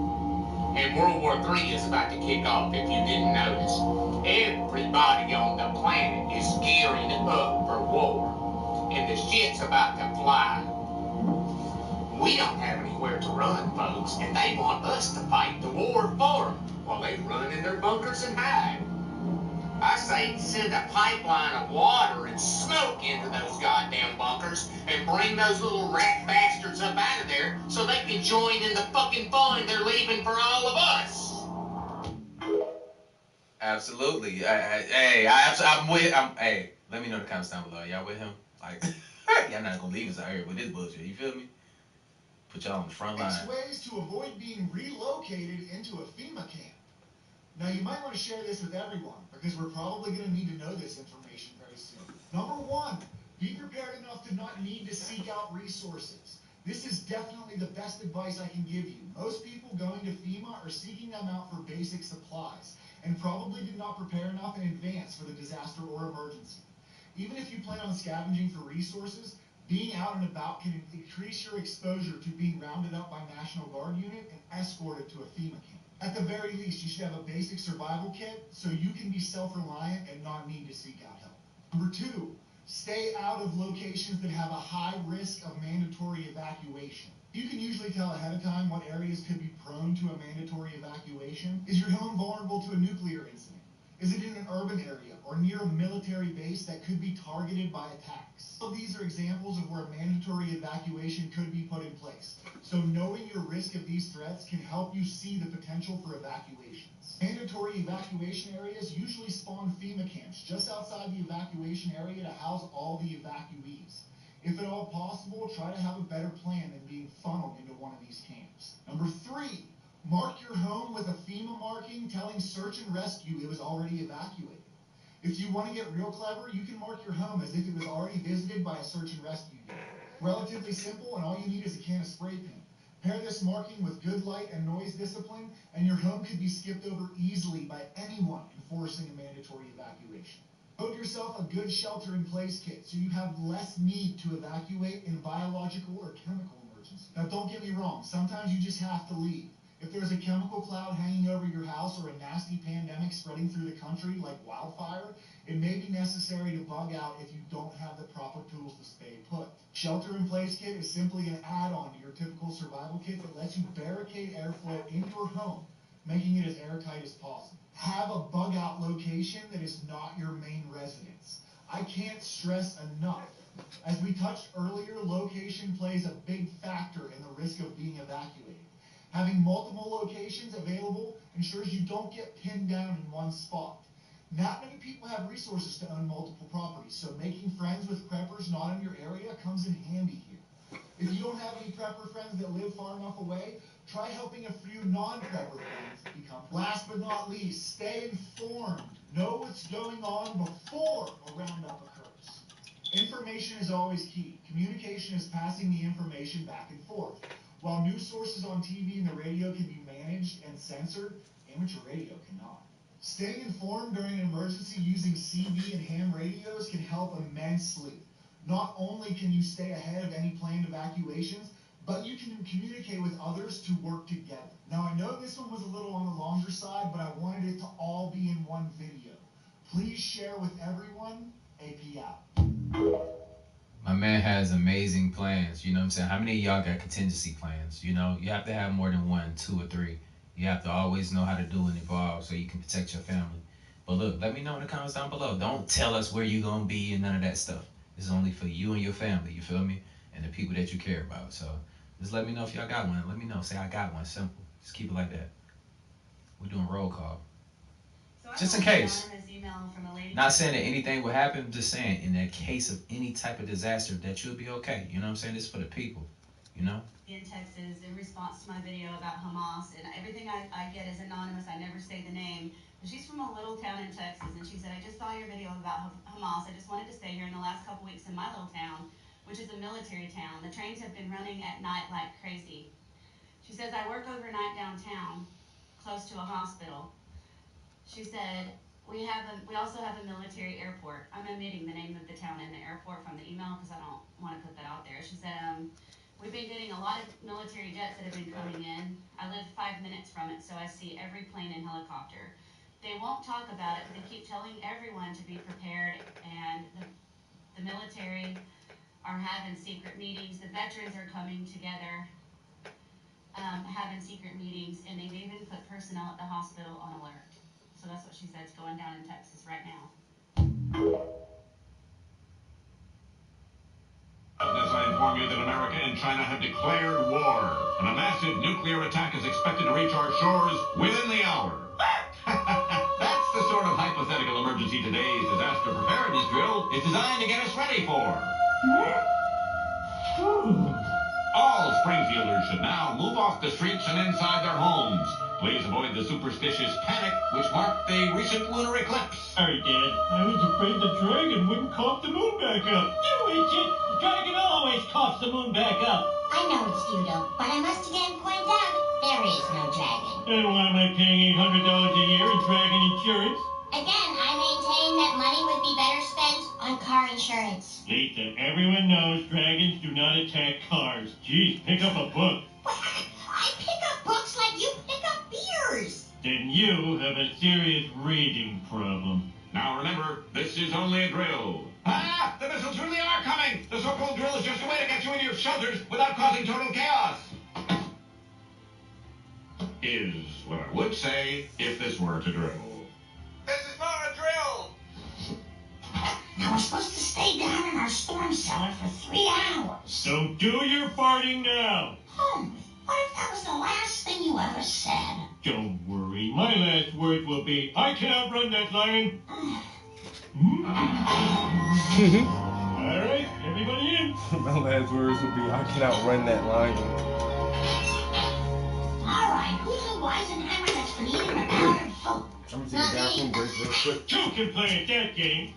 And World War III is about to kick off, if you didn't notice. Everybody on the planet is gearing up for war, and the shit's about to fly. We don't have anywhere to run, folks, and they want us to fight the war for them while they run in their bunkers and hide. I say send a pipeline of water and smoke into those goddamn bunkers and bring those little rat bastards up out of there so they can join in the fucking fun they're leaving for all of us. Absolutely. Hey, let me know the comments down below. Y'all with him? Like, y'all not gonna leave us out here with this bullshit. You feel me? Put y'all on the front line. It's ways to avoid being relocated into a FEMA camp. Now, you might want to share this with everyone, because we're probably going to need to know this information very soon. Number 1, be prepared enough to not need to seek out resources. This is definitely the best advice I can give you. Most people going to FEMA are seeking them out for basic supplies, and probably did not prepare enough in advance for the disaster or emergency. Even if you plan on scavenging for resources, being out and about can increase your exposure to being rounded up by National Guard unit and escorted to a FEMA camp. At the very least, you should have a basic survival kit so you can be self-reliant and not need to seek out help. Number 2, stay out of locations that have a high risk of mandatory evacuation. You can usually tell ahead of time what areas could be prone to a mandatory evacuation. Is your home vulnerable to a nuclear incident? Is it in an urban area or near a military base that could be targeted by attacks? All of these are examples of where a mandatory evacuation could be put in place. So knowing your risk of these threats can help you see the potential for evacuations. Mandatory evacuation areas usually spawn FEMA camps just outside the evacuation area to house all the evacuees. If at all possible, try to have a better plan than being funneled into one of these camps. Number 3, mark your home with a FEMA marking telling search and rescue it was already evacuated. If you want to get real clever, you can mark your home as if it was already visited by a search and rescue unit. Relatively simple, and all you need is a can of spray paint. Pair this marking with good light and noise discipline, and your home could be skipped over easily by anyone enforcing a mandatory evacuation. Build yourself a good shelter-in-place kit so you have less need to evacuate in biological or chemical emergency. Now, don't get me wrong. Sometimes you just have to leave. If there's a chemical cloud hanging over your house or a nasty pandemic spreading through the country like wildfire, it may be necessary to bug out if you don't have the proper tools to stay put. Shelter-in-place kit is simply an add-on to your typical survival kit that lets you barricade airflow in your home, making it as airtight as possible. Have a bug-out location that is not your main residence. I can't stress enough. As we touched earlier, location plays a big factor in the risk of being evacuated. Having multiple locations available ensures you don't get pinned down in one spot. Not many people have resources to own multiple properties, so making friends with preppers not in your area comes in handy here. If you don't have any prepper friends that live far enough away, try helping a few non-prepper friends become. Last but not least, stay informed. Know what's going on before a roundup occurs. Information is always key. Communication is passing the information back and forth. While news sources on TV and the radio can be managed and censored, amateur radio cannot. Staying informed during an emergency using CB and ham radios can help immensely. Not only can you stay ahead of any planned evacuations, but you can communicate with others to work together. Now, I know this one was a little on the longer side, but I wanted it to all be in one video. Please share with everyone. AP out. My man has amazing plans, you know what I'm saying? How many of y'all got contingency plans? You know, you have to have more than 1, 2, or 3. You have to always know how to do and evolve so you can protect your family. But look, let me know in the comments down below. Don't tell us where you're going to be and none of that stuff. This is only for you and your family, you feel me? And the people that you care about. So just let me know if y'all got one. Let me know. Say I got one. Simple. Just keep it like that. We're doing roll call. So just in case. From a lady Not saying that anything will happen, just saying in the case of any type of disaster that you'll be okay. You know what I'm saying? This is for the people, you know? in Texas in response to my video about Hamas, and everything I get is anonymous. I never say the name. But she's from a little town in Texas, and she said, I just saw your video about Hamas. I just wanted to say here in the last couple weeks in my little town, which is a military town, the trains have been running at night like crazy. She says, I work overnight downtown, close to a hospital. She said, we also have a military airport. I'm omitting the name of the town and the airport from the email because I don't want to put that out there. She said, we've been getting a lot of military jets that have been coming in. I live 5 minutes from it, so I see every plane and helicopter. They won't talk about it, but they keep telling everyone to be prepared, and the military are having secret meetings. The veterans are coming together, having secret meetings, and they've even put personnel at the hospital on alert. So that's what she said is going down in Texas right now. As I inform you that America and China have declared war, and a massive nuclear attack is expected to reach our shores within the hour. That's the sort of hypothetical emergency today's disaster preparedness drill is designed to get us ready for. All Springfielders should now move off the streets and inside their homes. Please avoid the superstitious panic which marked the recent lunar eclipse. Sorry, Dad. I was afraid the dragon wouldn't cough the moon back up. You idiot! The dragon always coughs the moon back up. I know it's Judo, but I must again point out, there is no dragon. Then why am I paying $800 a year in dragon insurance? Again, I maintain that money would be better spent on car insurance. Lisa, everyone knows dragons do not attack cars. Geez, pick up a book. I pick up books like you pick up beers. Then you have a serious reading problem. Now remember, this is only a drill. Ah! The missiles really are coming! The so-called drill is just a way to get you into your shelters without causing total chaos. Is what I would say if this were to drill. This is not a drill! Now we're supposed to stay down in our storm cellar for 3 hours. Don't do your farting now. Holmes, what if that was the last thing you ever said? Don't worry. My last word will be, I can outrun that lion. All right, everybody in. My last words would be, I can outrun that lion. All right, who's the Weisenheimer that's been eating the powdered food? I'm gonna take a bathroom break real quick. Two can play at that game.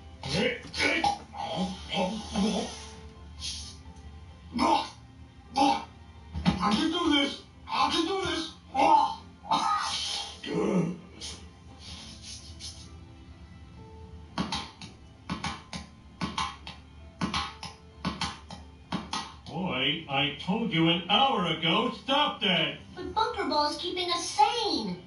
I can do this! I can do this! Boy, I told you an hour ago, stop that. But Bunker Ball is keeping us sane.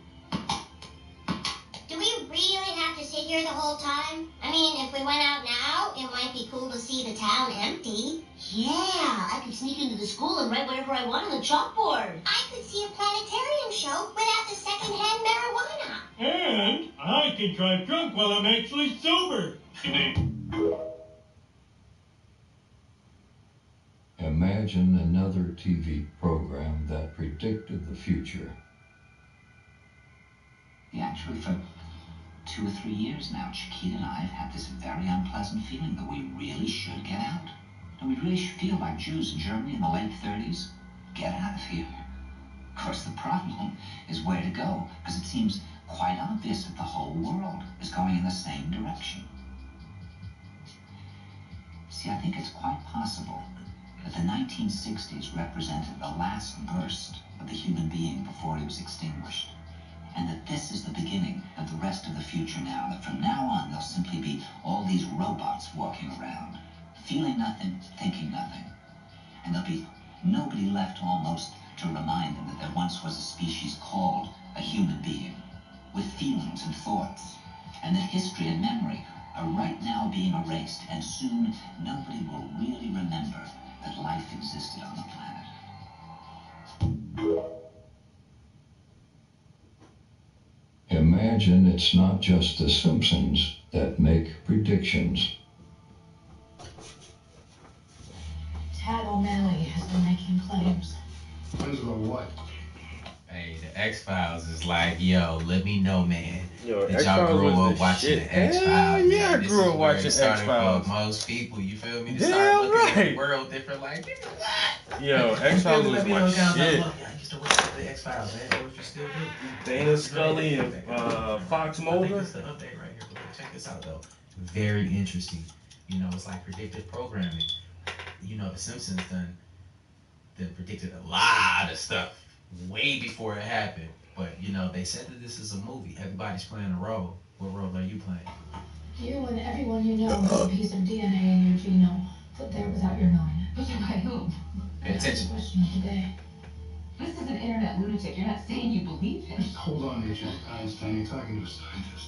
Do we really have to sit here the whole time? I mean, if we went out now, it might be cool to see the town empty. Yeah, I could sneak into the school and write whatever I want on the chalkboard. I could see a planetarium show without the secondhand marijuana. And I can drive drunk while I'm actually sober. Imagine another TV program that predicted the future. Yeah, actually, for 2 or 3 years now, Chiquita and I have had this very unpleasant feeling that we really should get out. And we really should feel like Jews in Germany in the late 30s. Get out of here. Of course, the problem is where to go, because it seems quite obvious that the whole world is going in the same direction. See, I think it's quite possible that the 1960s represented the last burst of the human being before he was extinguished. And that this is the beginning of the rest of the future now, that from now on there'll simply be all these robots walking around, feeling nothing, thinking nothing. And there'll be nobody left almost to remind them that there once was a species called a human being, with feelings and thoughts, and that history and memory are right now being erased, and soon nobody will really remember that life existed on the planet. Imagine it's not just the Simpsons that make predictions. Tad O'Malley has been making claims. Claims about what? Hey, the X-Files is like, yo, let me know, man. Yo, that y'all X-Files grew was up the watching shit. the X-Files. Hell yeah, I This grew is up where watching it started X-Files. for most people, you feel me? To Damn start looking at right. the world different, like, what? Yo, X-Files was my shit. I used to watch the X-Files, man. Or if you still do. Dana Scully and Fox I think Mulder. it's the update right here. But check this out, though. Very interesting. You know, it's like predictive programming. You know, The Simpsons done predicted a lot of stuff way before it happened. But, you know, they said that this is a movie. Everybody's playing a role. What role are you playing? You and everyone you know has a piece of DNA in your genome, put there without your knowing it. Put there by whom? Pay That's the attention. question of the day. This is an internet lunatic. You're not saying you believe him. Hold on, Agent Einstein. You're talking to a scientist.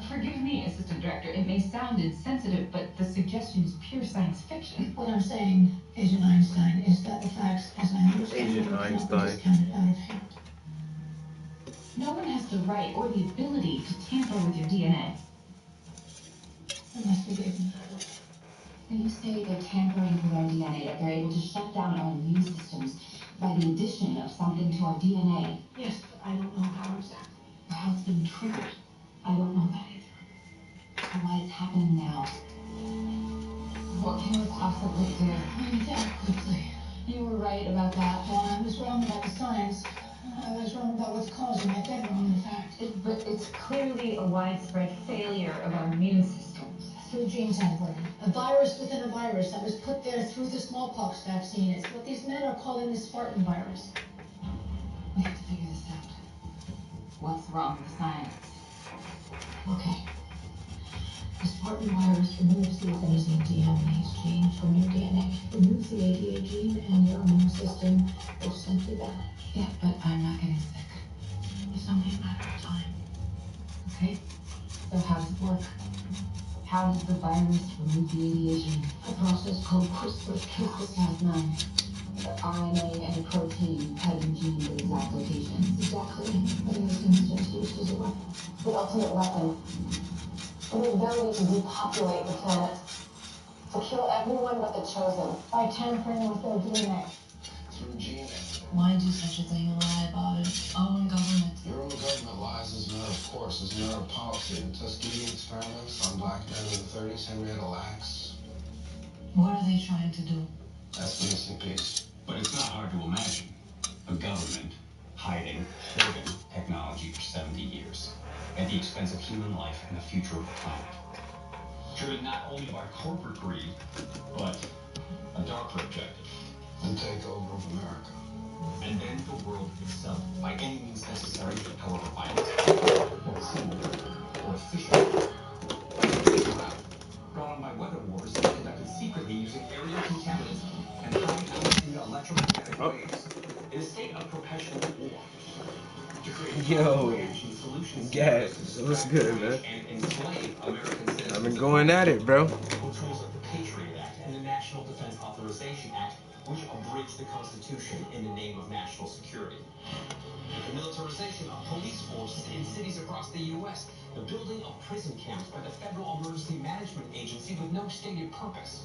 Forgive me, Assistant Director. It may sound insensitive, but the suggestion is pure science fiction. What I'm saying, Agent Einstein, is that the facts, as I understand Agent them, cannot be Einstein. discounted out of hand. No one has the right or the ability to tamper with your DNA. Unless we gave them that. When you say they're tampering with our DNA, that they're able to shut down our immune systems by the addition of something to our DNA. Yes, but I don't know how exactly. Or how it's being triggered. I don't know that either. Or why it's happening now. What can we possibly do? Maybe that quickly. You were right about that. Well, I was wrong about the science. I was wrong about what's causing it, then wrong in fact. But it's clearly a widespread failure of our immune systems. Through gene tampering. A virus within a virus that was put there through the smallpox vaccine. It's what these men are calling the Spartan virus. We have to figure this out. What's wrong with the science? Okay. The Spartan virus removes the adenosine deaminase gene from your DNA, removes the ADA gene, and your immune system will simply vanish. Yeah, but I'm not getting sick. It's only a matter of time. Okay? So how does it work? How does the virus remove the ADHD? A process called CRISPR-Cas9. The RNA and a protein cutting genes at exact locations. Exactly. I think this instance used as a weapon. The ultimate weapon. The ability to depopulate the planet. To kill everyone but the chosen. By tampering with their DNA. Through gene editing. Why do such a thing and lie about it? Own government. Your own government lies as a matter of course, as a matter of policy. The Tuskegee experiments on black men in the 30s, Henrietta Lacks. What are they trying to do? That's the missing piece. But it's not hard to imagine a government holding technology for 70 years at the expense of human life and the future of the planet. Driven not only by corporate greed, but a darker objective. The takeover of America. And then the world itself, by any means necessary, however violent, or cruel, or efficient. Brought on by weather wars conducted secretly using aerial contaminants and high-altitude electromagnetic waves in a state of perpetual war. Yo, gas. It was good, man. I've been going at it, bro. Which rules like the Patriot Act and the National Defense Authorization Act, which abridged the Constitution in the name of national security. The militarization of police forces in cities across the U.S., the building of prison camps by the Federal Emergency Management Agency with no stated purpose,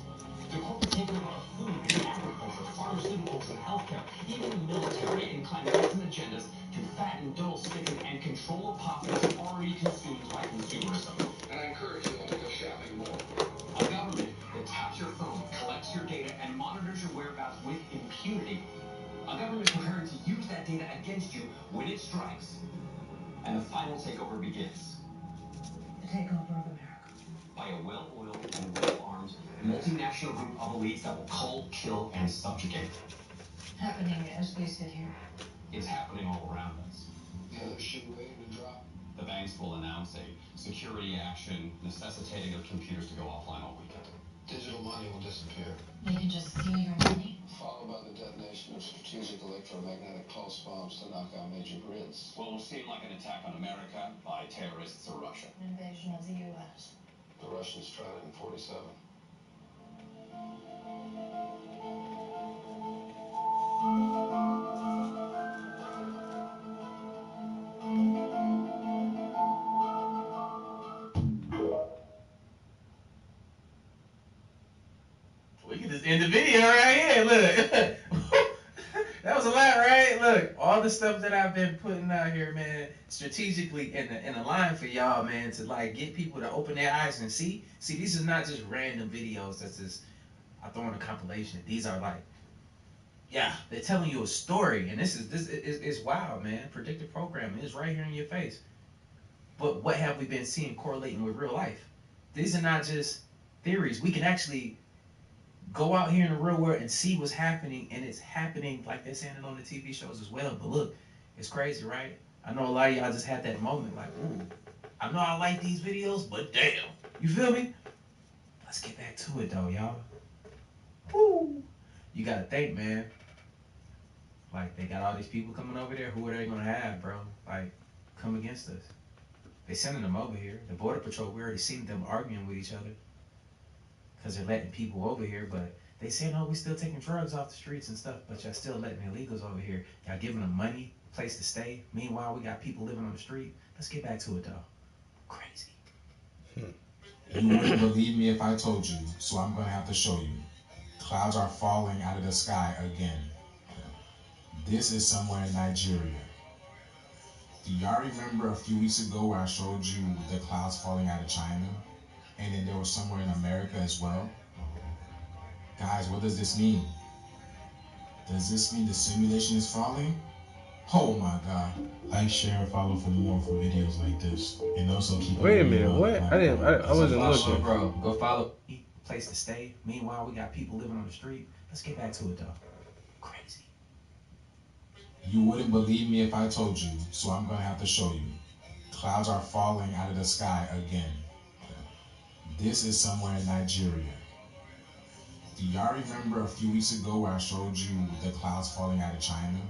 the corporate takeover of food and agriculture, pharmaceuticals and healthcare, even the military in clandestine agendas to fatten, dull, sicken, and control a populace already consumed by consumerism. And I encourage you all to go shopping more. A government that taps your phone, collects your data, and monitors your whereabouts with impunity. A government preparing to use that data against you when it strikes. And the final takeover begins. The takeover of America. By a well-oiled and well-armed multinational group of elites that will cull, kill, and subjugate. Happening as we sit here. It's happening all around us. The other shoe waiting to drop. The banks will announce a security action necessitating their computers to go offline all weekend. Digital money will disappear. They can just steal your money. Followed by the detonation of strategic electromagnetic pulse bombs to knock out major grids. What will seem like an attack on America by terrorists or Russia. An invasion of the U.S. The Russians tried it in 47. We can just end the video right here. Look. That was a lot, right? Look, all the stuff that I've been putting out here, man, strategically in a line for y'all, man, to like get people to open their eyes and see. See, these is not just random videos that's just I throw in a compilation. These are like, yeah, they're telling you a story, and this is wild, man. Predictive programming is right here in your face. But what have we been seeing correlating with real life? These are not just theories. We can actually go out here in the real world and see what's happening, and it's happening like they're saying it on the TV shows as well. But look, it's crazy, right? I know a lot of y'all just had that moment like, ooh, I know I like these videos, but damn. You feel me? Let's get back to it, though, y'all. Woo. You got to think, man. Like, they got all these people coming over there. Who are they going to have, bro? Like, come against us. They sending them over here. The Border Patrol, we already seen them arguing with each other. Because they're letting people over here, but they saying, oh, we still taking drugs off the streets and stuff, but y'all still letting illegals over here. Y'all giving them money, place to stay. Meanwhile, we got people living on the street. Let's get back to it, though. Crazy. You wouldn't believe me if I told you, so I'm going to have to show you. Clouds are falling out of the sky again. This is somewhere in Nigeria. Do y'all remember a few weeks ago where I showed you the clouds falling out of China? And then there was somewhere in America as well? Guys, what does this mean? Does this mean the simulation is falling? Oh my God. Like, share, and follow for more for videos like this. And also keep Wait a minute, what? I wasn't looking. Bro, go follow. Place to stay. Meanwhile, we got people living on the street. Let's get back to it, though. Crazy. You wouldn't believe me if I told you, so I'm going to have to show you. Clouds are falling out of the sky again. This is somewhere in Nigeria. Do y'all remember a few weeks ago where I showed you the clouds falling out of China?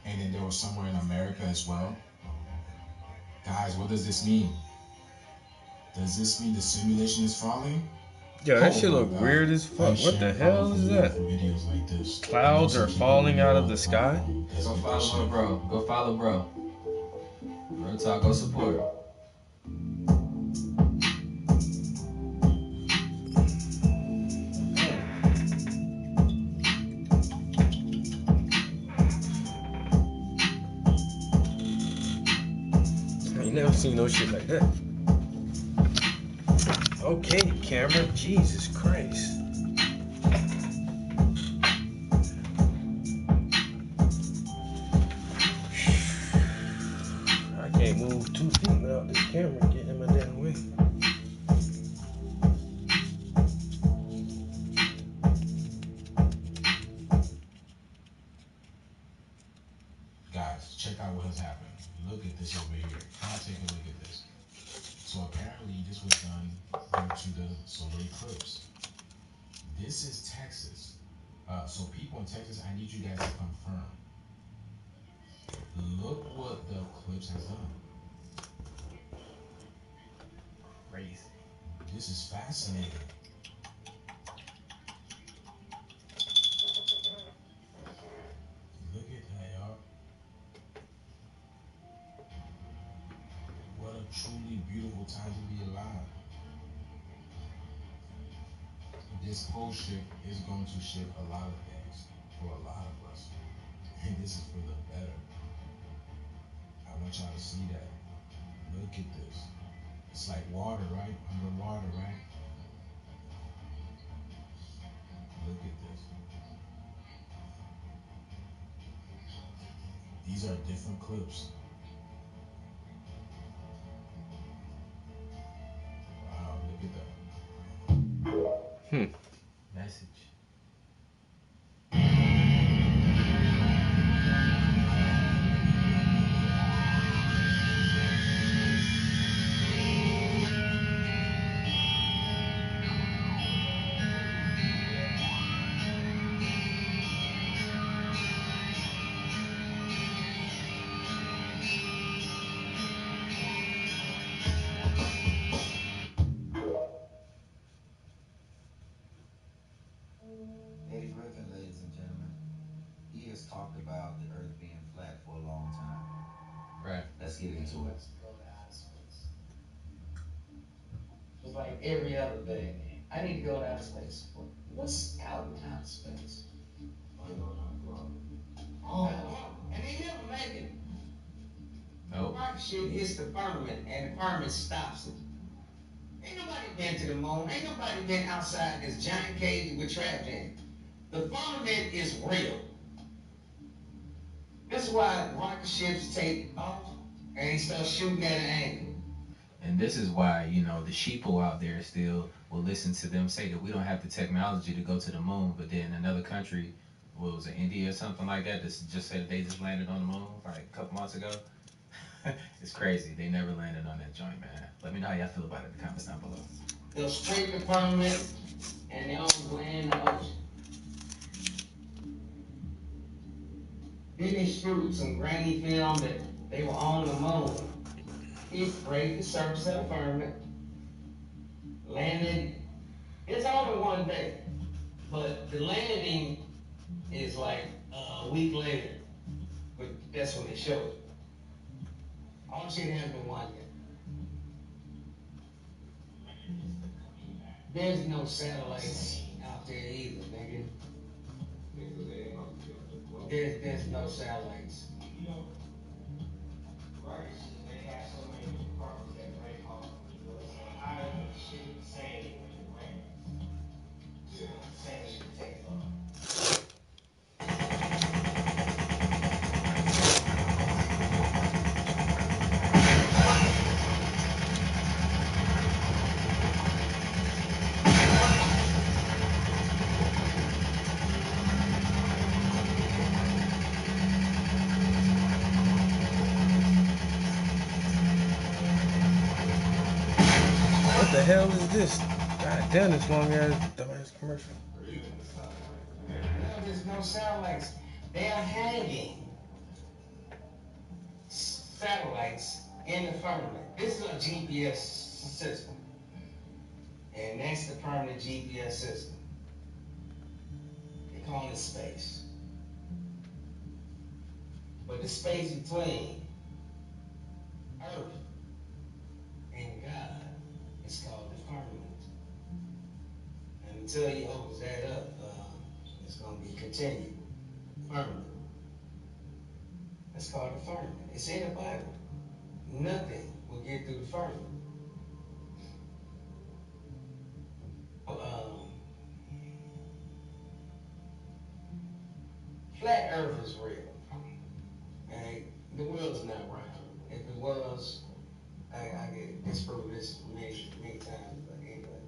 And then there was somewhere in America as well? Guys, what does this mean? Does this mean the simulation is falling? Yo, that shit look weird as fuck. What the hell is that? Clouds are falling out of the sky? Go follow bro. Go follow bro. Real talk, go support. I ain't never seen no shit like that. Okay, camera. Jesus Christ. I can't move 2 feet without this camera getting in my damn way. Guys, check out what has happened. Look at this over here. Come take a look at this. So apparently this was done due to the solar eclipse. This is Texas. So people in Texas, I need you guys to confirm. Look what the eclipse has done. Crazy. This is fascinating. Look at that, y'all. What a truly beautiful time to be alive. This whole shift is going to shift a lot of things for a lot of us. And this is for the better. I want y'all to see that. Look at this. It's like water, right? Underwater, right? Look at this. These are different clips. Wow, look at that. Message. Eddie Griffin, ladies and gentlemen, he has talked about the Earth being flat for a long time. Right. Let's get into it. It's like every other day. I need to go to outer space. What's out in outer space? Oh, and they never make it. Nope. Rocket ship hits the firmament, and the firmament stops it. Ain't nobody been to the moon. Ain't nobody been outside this giant cage we're trapped in. The firmament is real. This is why rocket ships take off and they start shooting at an angle. And this is why, you know, the sheeple out there still will listen to them say that we don't have the technology to go to the moon, but then another country, what was it, India or something like that, just said they just landed on the moon like a couple months ago. It's crazy. They never landed on that joint, man. Let me know how y'all feel about it in the comments down below. They'll straighten the firmament and they'll land in the ocean. Then they shoot some grainy film that they were on the moon. It sprayed the surface of the firmament, landed. It's only one day, but the landing is like a week later. But that's when they show it. All the shit hasn't been one yet. There's no satellites out there either, nigga. There's no satellites. What the hell is this? God damn, this long ass dumbass commercial. No, there's no satellites. They are hanging satellites in the firmament. This is a GPS system. And that's the permanent GPS system. They call it space. But the space between Earth and God is called the firmament. And until he opens that up, it's going to be continued. Firmament. That's called the firmament. It's in the Bible. Nothing will get through the firmament. Flat Earth is real. And the world's not round. If it was, I get disproved this many times, but anyway.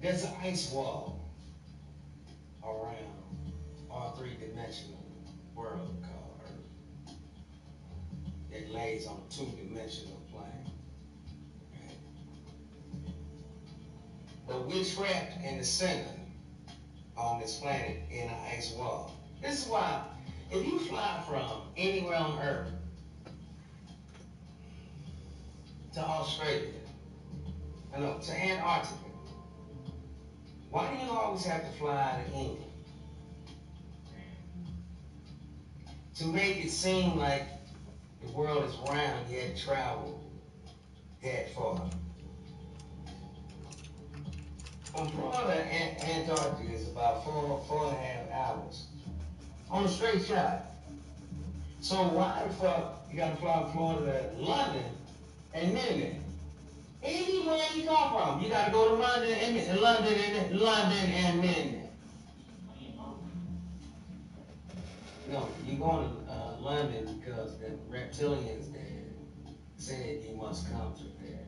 There's an ice wall around our three-dimensional world called Earth. It lays on a two-dimensional plane. Okay. But we're trapped in the center on this planet in an ice wall. This is why, if you fly from anywhere on Earth to Australia, to Antarctica, why do you always have to fly to England? To make it seem like the world is round, you had to travel that far. From Florida, Antarctica is about 4.5 hours on a straight shot. So why the fuck you gotta fly from Florida to London and Minute? Anywhere you come from, you gotta go to London and Minute. No, you're going to London because the reptilians there said you must come to there.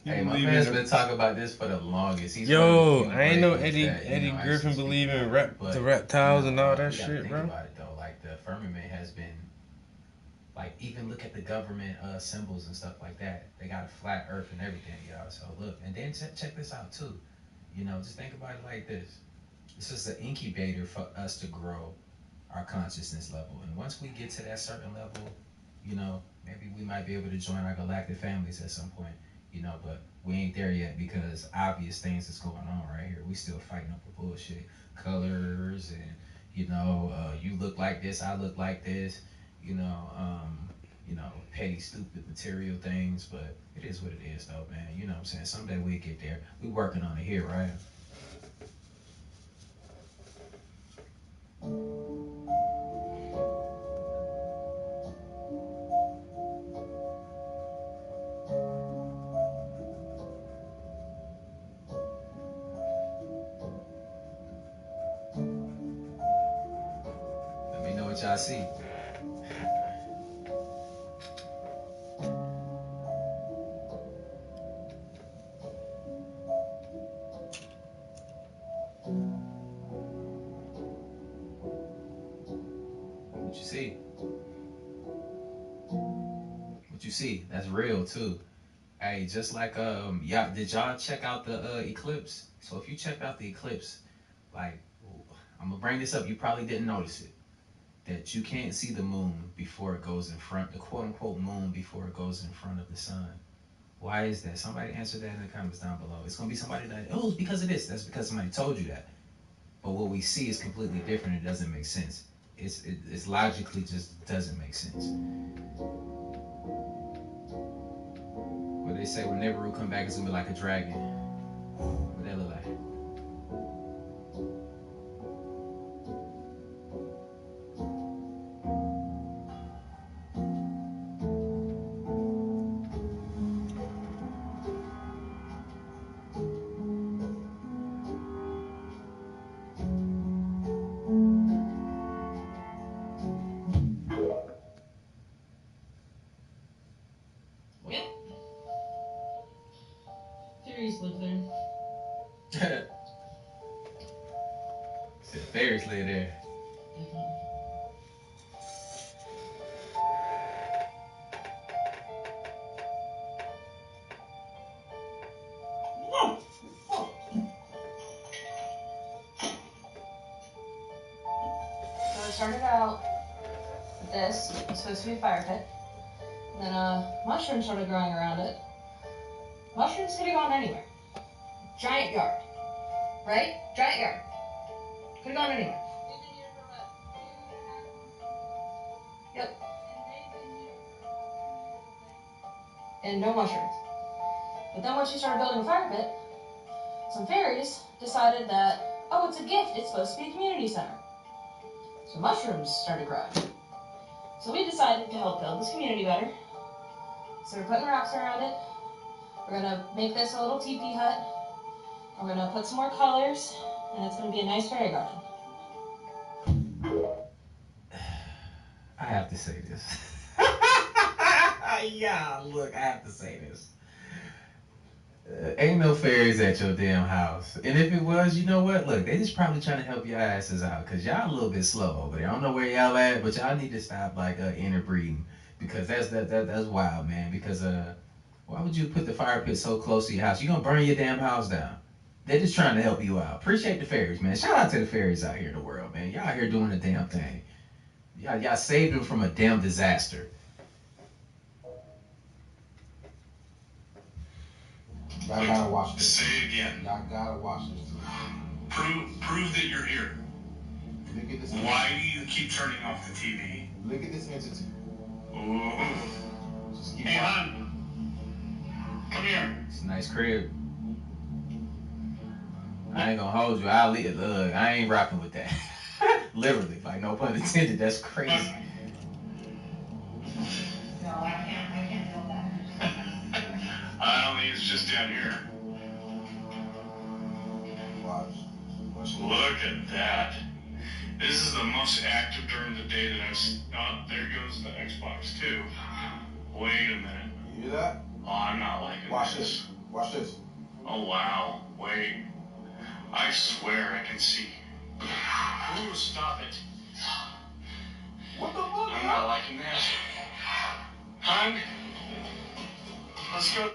Hey, my man's been talking about this for the longest. He's Yo, I ain't know Eddie Griffin believe in the reptiles and all that shit, think bro. About it though, like the firmament has been, like even look at the government symbols and stuff like that. They got a flat Earth and everything, y'all. So look, and then check this out too. You know, just think about it like this. This is an incubator for us to grow our consciousness level, and once we get to that certain level, you know, maybe we might be able to join our galactic families at some point. You know, but we ain't there yet because obvious things is going on right here. We still fighting up the bullshit, colors, and you know, you look like this, I look like this. You know, petty, stupid, material things. But it is what it is, though, man. You know what I'm saying? Someday we get there. We working on it here, right? Let me know what y'all see. What you see? What you see? That's real too. Hey, just like y'all, did y'all check out the eclipse? So if you checked out the eclipse, like I'm gonna bring this up, you probably didn't notice it. That you can't see the moon before it goes in front, the quote unquote moon before it goes in front of the sun. Why is that? Somebody answer that in the comments down below. It's gonna be somebody that, oh, it's because of this. That's because somebody told you that. But what we see is completely different. It doesn't make sense. It's logically just doesn't make sense. What they say when Neveru come back, it's gonna be like a dragon. What that look like? Fairies live there. Said fairies live there. started out with this. It's supposed to be a fire pit. Then mushrooms started growing around it. Mushrooms could have gone anywhere. Giant yard, right? Giant yard. Could have gone anywhere. Yep. And no mushrooms. But then once you started building a fire pit, some fairies decided that, oh, it's a gift, it's supposed to be a community center. So mushrooms started growing. So we decided to help build this community better. So we're putting rocks around it. We're gonna make this a little teepee hut. We're gonna put some more colors, and it's gonna be a nice fairy garden. I have to say this. Yeah, look, I have to say this. Ain't no fairies at your damn house. And if it was, you know what? Look, they just probably trying to help your asses out because y'all a little bit slow over there. I don't know where y'all at, but y'all need to stop like interbreeding because that's wild, man. Because why would you put the fire pit so close to your house? You gonna burn your damn house down. They're just trying to help you out. Appreciate the fairies, man. Shout out to the fairies out here in the world, man. Y'all out here doing the damn thing. Y'all saved them from a damn disaster. Y'all gotta watch this. Say it again. Y'all gotta watch this. Prove that you're here. Look at this. Why do you keep turning off the TV? Look at this entity. Oh. Hey, hon. Come here. It's a nice crib. I ain't gonna hold you. I'll leave. Look, I ain't rocking with that. Literally, like no pun intended. That's crazy. No, I can't build that. I don't think it's just down here. Watch. Look at that. This is the most active during the day that I've seen. Oh, there goes the Xbox 2. Wait a minute. You hear that? Oh, I'm not liking Watch this. this. Watch this. Oh, wow. Wait. I swear I can see. Ooh, stop it. What the fuck? I'm not liking this. Hon, let's go.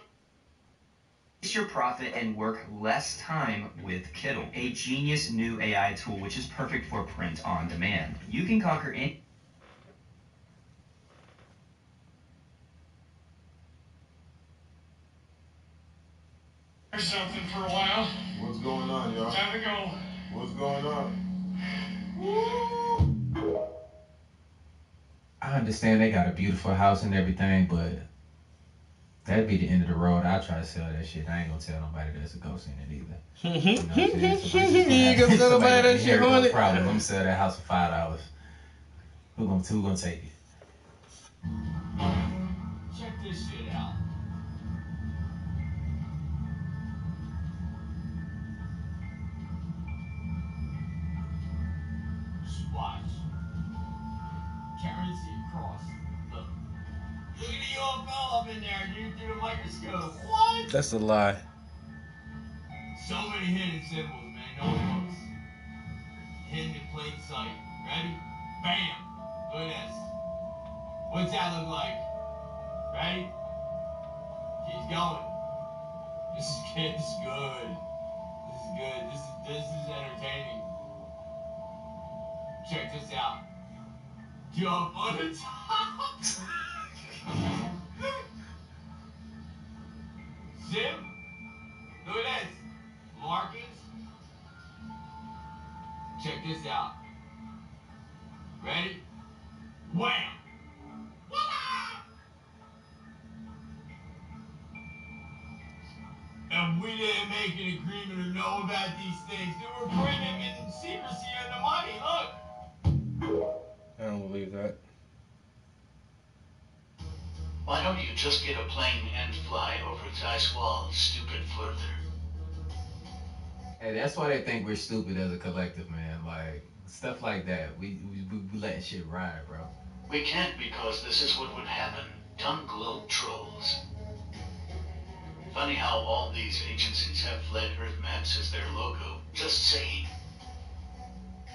Increase your profit and work less time with Kittl, a genius new AI tool which is perfect for print on demand. You can conquer any something for a while. What's going on, y'all? Time to go. What's going on? I understand they got a beautiful house and everything, but that'd be the end of the road. I try to sell that shit. I ain't gonna tell nobody there's a ghost in it either. You know what I'm saying? You ain't gonna tell nobody that shit on it. Problem. I'm gonna sell that house for $5. Who gonna take it? Check this shit out. Watch. Can't really see across. Look. Look at the UFO up in there, dude, through the microscope. What? That's a lie. So many hidden symbols, man. No one knows. Hidden in plain sight. Ready? Bam! Look at this. What's that look like? Ready? Keep going. This is good. This is good. This is good. This is entertaining. Check this out. Jump on the top. Zip. Look at this. Markings. Check this out. Ready? Wham! And we didn't make an agreement or know about these things. They were putting them in secrecy on the money. Look. I don't believe that. Why don't you just get a plane and fly over Zeiss Wall, stupid further? Hey, that's why they think we're stupid as a collective, man. Like, stuff like that. We letting shit ride, bro. We can't because this is what would happen. Tongue globe trolls. Funny how all these agencies have fled Earth maps as their logo. Just saying.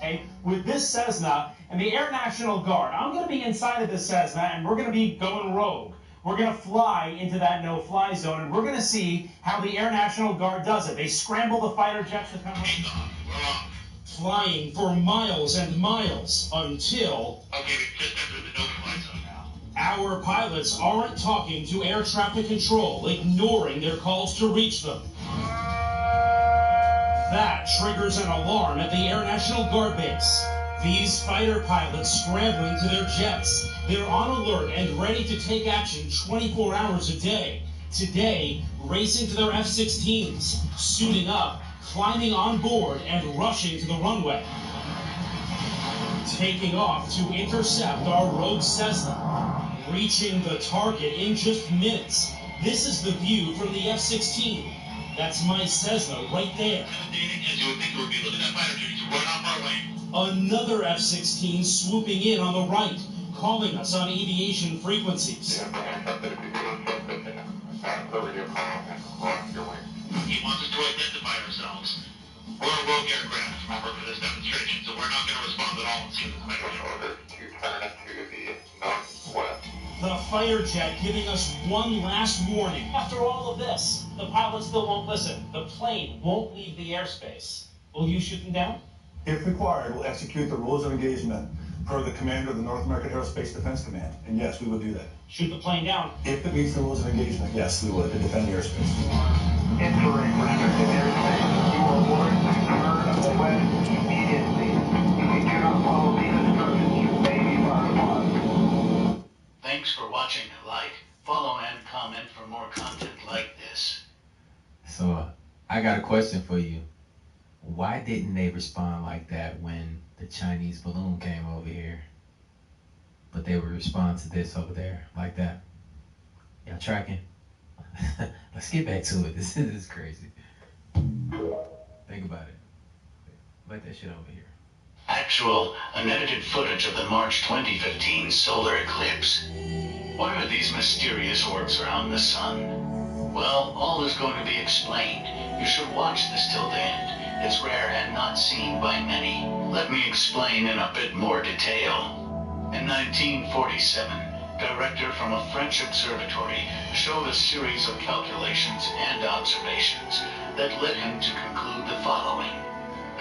Hey, with this Cessna and the Air National Guard, I'm going to be inside of this Cessna and we're going to be going rogue. We're going to fly into that no-fly zone and we're going to see how the Air National Guard does it. They scramble the fighter jets to come up. flying for miles and miles until... Okay, we just entered the no-fly zone now. Our pilots aren't talking to air traffic control, ignoring their calls to reach them. That triggers an alarm at the Air National Guard base. These fighter pilots scrambling to their jets. They're on alert and ready to take action 24 hours a day. Today, racing to their F-16s, suiting up, climbing on board, and rushing to the runway. Taking off to intercept our rogue Cessna, reaching the target in just minutes. This is the view from the F-16. That's my Cessna right there. Another F-16 swooping in on the right, calling us on aviation frequencies. He wants us to identify ourselves. We're a rogue aircraft, remember, for this demonstration, so we're not going to respond at all until the fighter jet. The fighter jet giving us one last warning. After all of this, the pilot still won't listen. The plane won't leave the airspace. Will you shoot them down? If required, we'll execute the rules of engagement per the commander of the North American Aerospace Defense Command. And yes, we will do that. Shoot the plane down. If it meets the rules of engagement, yes, we will, to defend the airspace. Entering restricted airspace. You are warned to turn away immediately. If you do not follow these instructions, you may be fired upon. Thanks for watching. Like, follow, and comment for more content like this. So, I got a question for you. Why didn't they respond like that when the Chinese balloon came over here? But they would respond to this over there like that. Y'all tracking? Let's get back to it. This is crazy. Think about it. Let that shit over here. Actual, unedited footage of the March 2015 solar eclipse. What are these mysterious orbs around the sun? Well, all is going to be explained. You should watch this till the end. It's rare and not seen by many. Let me explain in a bit more detail. In 1947, director from a French observatory showed a series of calculations and observations that led him to conclude the following.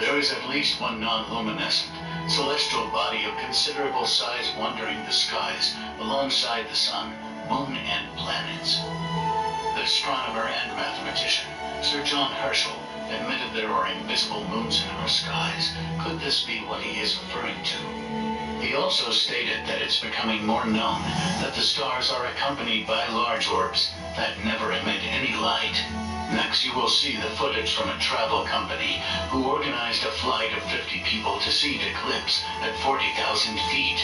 There is at least one non-luminescent celestial body of considerable size wandering the skies alongside the sun, moon, and planets. The astronomer and mathematician, Sir John Herschel, admitted there are invisible moons in our skies. Could this be what he is referring to? He also stated that it's becoming more known that the stars are accompanied by large orbs that never emit any light. Next, you will see the footage from a travel company who organized a flight of 50 people to see the eclipse at 40,000 feet.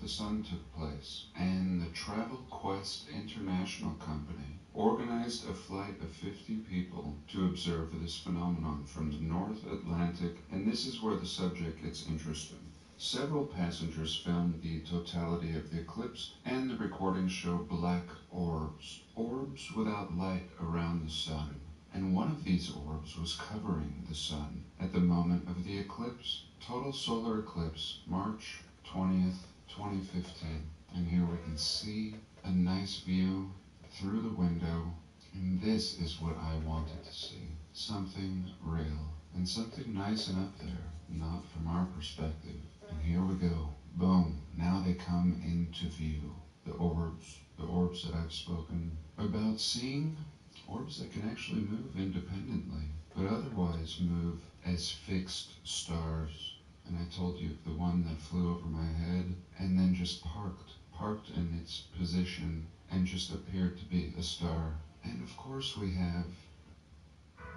The sun took place, and the Travel Quest International Company organized a flight of 50 people to observe this phenomenon from the North Atlantic, and this is where the subject gets interesting. Several passengers filmed the totality of the eclipse, and the recordings show black orbs without light around the sun. And one of these orbs was covering the sun at the moment of the eclipse. Total solar eclipse, March 20th, 2015. And here we can see a nice view through the window, and this is what I wanted to see. Something real, and something nice and up there, not from our perspective. And here we go. Boom. Now they come into view. The orbs that I've spoken about seeing, orbs that can actually move independently, but otherwise move as fixed stars. And I told you the one that flew over my head and then just parked in its position and just appeared to be a star. And of course we have...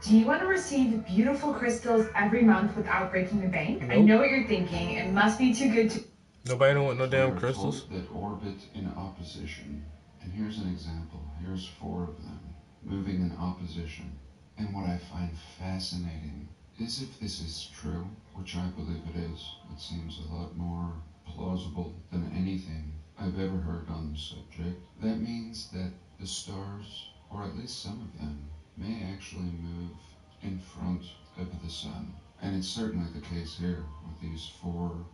Do you want to receive beautiful crystals every month without breaking the bank? Nope. I know what you're thinking. It must be too good to... Nobody don't want no damn crystals. That orbit in opposition. And here's an example. Here's 4 of them moving in opposition. And what I find fascinating is if this is true, which I believe it is, it seems a lot more plausible than anything I've ever heard on the subject. That means that the stars, or at least some of them, may actually move in front of the sun. And it's certainly the case here with these 4+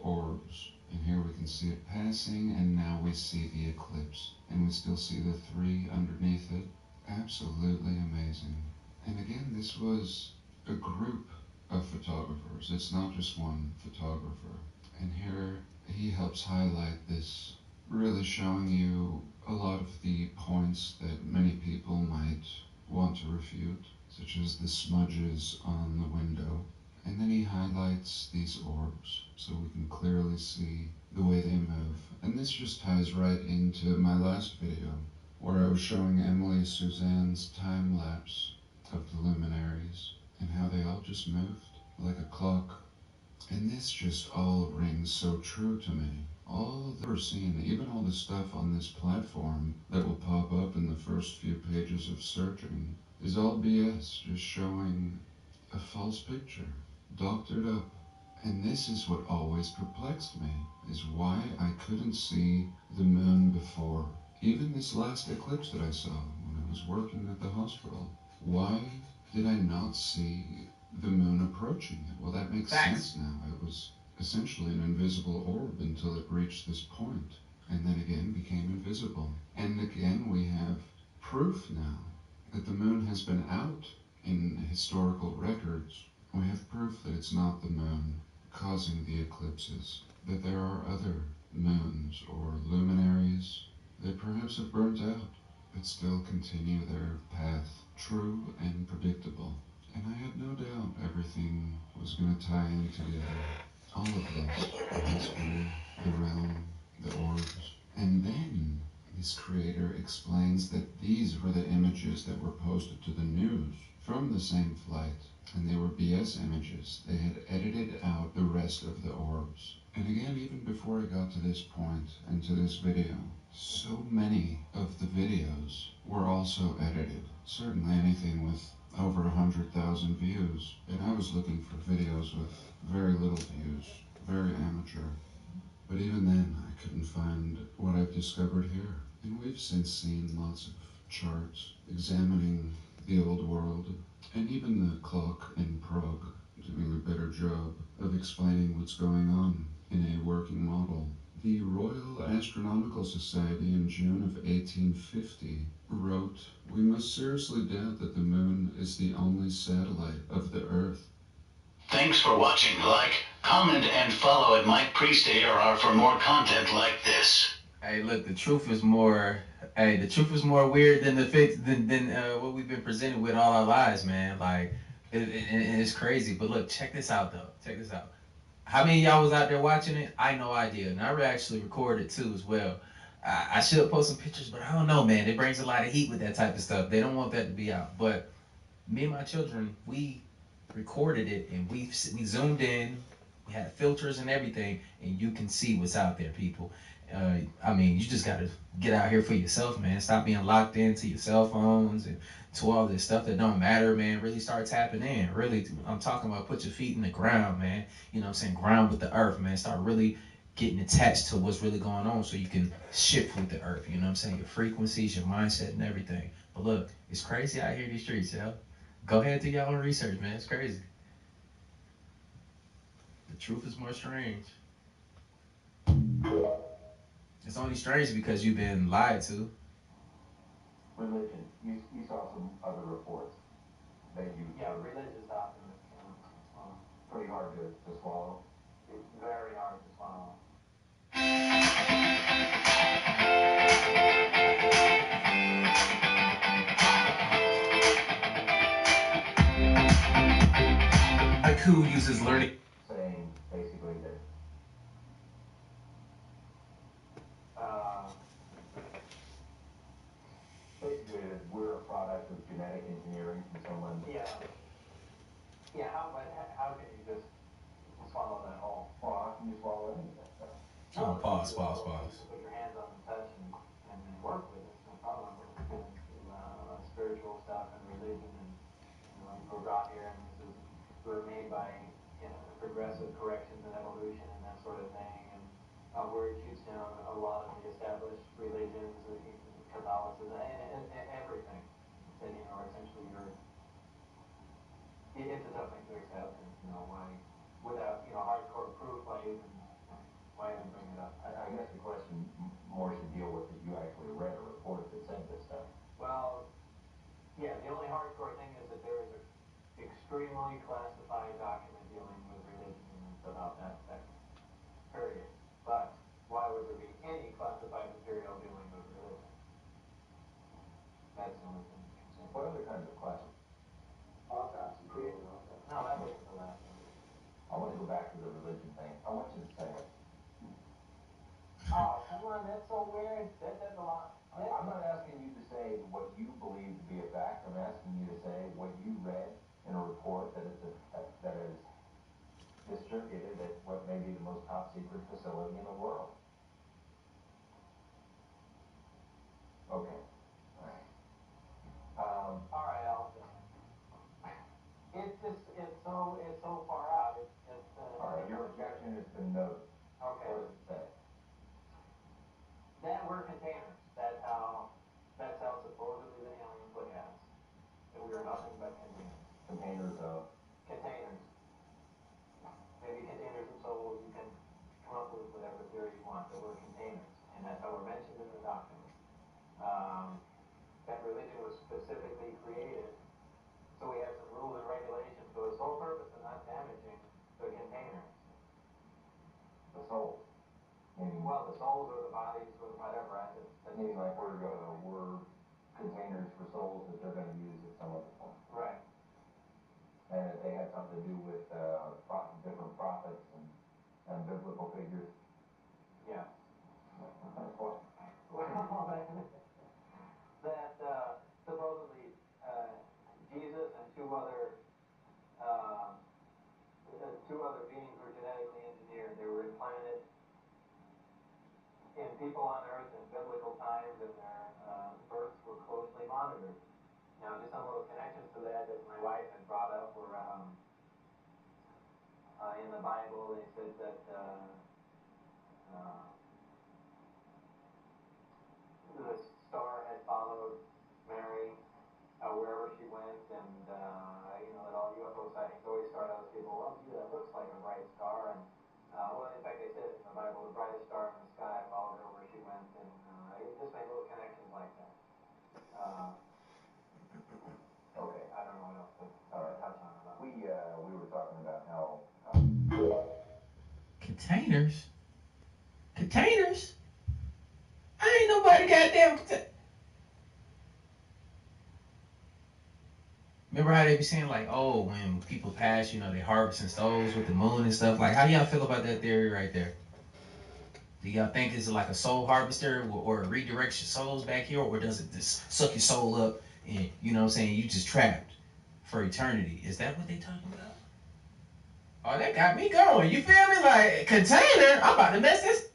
orbs. And here we can see it passing, and now we see the eclipse. And we still see the 3 underneath it. Absolutely amazing. And again, this was a group of photographers. It's not just one photographer. And here he helps highlight this, really showing you a lot of the points that many people might want to refute, such as the smudges on the window. And then he highlights these orbs so we can clearly see the way they move. And this just ties right into my last video, where I was showing Emily Suzanne's time lapse of the luminaries and how they all just moved like a clock. And this just all rings so true to me. All that we're seeing, even all the stuff on this platform that will pop up in the first few pages of searching, is all BS, just showing a false picture, doctored up. And this is what always perplexed me, is why I couldn't see the moon before. Even this last eclipse that I saw when I was working at the hospital. Why did I not see the moon approaching it? Well, that makes sense now. It was essentially an invisible orb until it reached this point, and then again became invisible. And again, we have proof now that the moon has been out in historical records. We have proof that it's not the moon causing the eclipses, that there are other moons or luminaries that perhaps have burnt out, but still continue their path, true and predictable. And I had no doubt everything was going to tie in together. All of this, the history, the realm, the orbs. And then this creator explains that these were the images that were posted to the news from the same flight. And they were BS images. They had edited out the rest of the orbs. And again, even before I got to this point and to this video, so many of the videos were also edited. Certainly anything with over 100,000 views. And I was looking for videos with very little views, very amateur. But even then, I couldn't find what I've discovered here. And we've since seen lots of charts examining the old world, and even the clock in Prague doing a better job of explaining what's going on in a working model. The Royal Astronomical Society in June of 1850 wrote, "We must seriously doubt that the moon is the only satellite of the Earth." Thanks for watching. Like, comment, and follow at Mike Priest ARR for more content like this. Hey, look, the truth is more weird than than what we've been presented with all our lives, man. Like, it's crazy. But look, check this out, though. Check this out. How many of y'all was out there watching it? I had no idea. And I actually recorded, too, as well. I should post some pictures, but I don't know, man. It brings a lot of heat with that type of stuff. They don't want that to be out. But me and my children, we recorded it, and we zoomed in. We had filters and everything, and you can see what's out there, people. I mean, you just got to get out here for yourself, man. Stop being locked into your cell phones and to all this stuff that don't matter, man. Really start tapping in. Really, I'm talking about put your feet in the ground, man. You know what I'm saying? Ground with the earth, man. Start really getting attached to what's really going on so you can shift with the earth. You know what I'm saying? Your frequencies, your mindset, and everything. But look, it's crazy out here in these streets, yo. Go ahead and do your own research, man. It's crazy. The truth is more strange. It's only strange because you've been lied to. Religion. You saw some other reports that you... Yeah, religious documents. Pretty hard to swallow. It's very hard to swallow. Haiku uses learning. Saying basically that we're a product of genetic engineering from someone. Yeah. Yeah. How can you just swallow that whole? Well, how can you swallow any of that stuff? Oh, pause. Put your hands on and touch and work with it. No problem. We're into spiritual stuff and religion, and we're brought here, and we're made by progressive corrections and evolution and that sort of thing, and where it shoots down a lot of the established religions, Catholicism, and everything. And essentially, it's a tough thing to accept, and why, without hardcore proof, why even bring it up? I guess the question more should deal with that you actually read a report that said this stuff. The only hardcore thing is that there is an extremely classified document one, that's so weird. That's a lot. I'm not asking you to say what you believe to be a fact. I'm asking you to say what you read in a report that is distributed at what may be the most top secret facility in the world. Okay. All right, Allison. It's so far out. All right, your objection has been noted. Okay. What does it say? That we're containers. That's how supposedly the aliens look at us. That we are nothing but containers. Containers of? Containers. Maybe containers of souls. You can come up with whatever theory you want. That we're containers. And that's how we're mentioned in the document. That religion was specifically created so we have some rules and regulations for the sole purpose of not damaging the containers. The souls? Meaning, well, the souls or the bodies or whatever. Meaning like we're containers for souls that they're going to use at some other point. Right. And that they had something to do with different prophets and biblical figures. Yeah. What? That supposedly Jesus and two other beings were genetically engineered. They were implanted in people on Earth in biblical times, and their births were closely monitored. Now, just some little connections to that my wife had brought up were in the Bible. They said that the star had followed Mary wherever she went, and that all UFO sightings always start out as people, well, gee, that looks like a bright star, and well, in fact, they said in the Bible, the brightest star in the sky followed her where she went, and it just made little connections like that. Okay. I don't know what else to touch on about. We were talking about how Containers? Containers? I ain't nobody goddamn Remember how they be saying like, oh, when people pass, they harvesting souls with the moon and stuff. Like, how do y'all feel about that theory right there? Do y'all think it's like a soul harvester or it redirects your souls back here, or does it just suck your soul up and you just trapped for eternity? Is that what they talking about? Oh, that got me going. You feel me? Like, container? I'm about to mess this.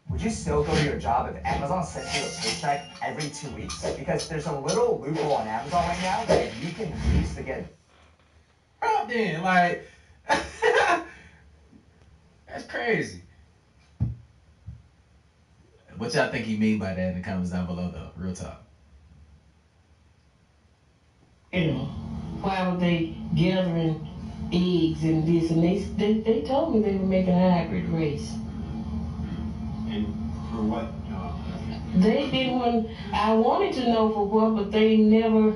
Would you still go to your job if Amazon sent you a paycheck every 2 weeks? Because there's a little loophole on Amazon right now that you can use to get... Up then, like... That's crazy. What y'all think he mean by that in the comments down below, though? Real talk. Why were they gathering eggs and this? And they told me they were making a hybrid race. And for what? They didn't I wanted to know for what, but they never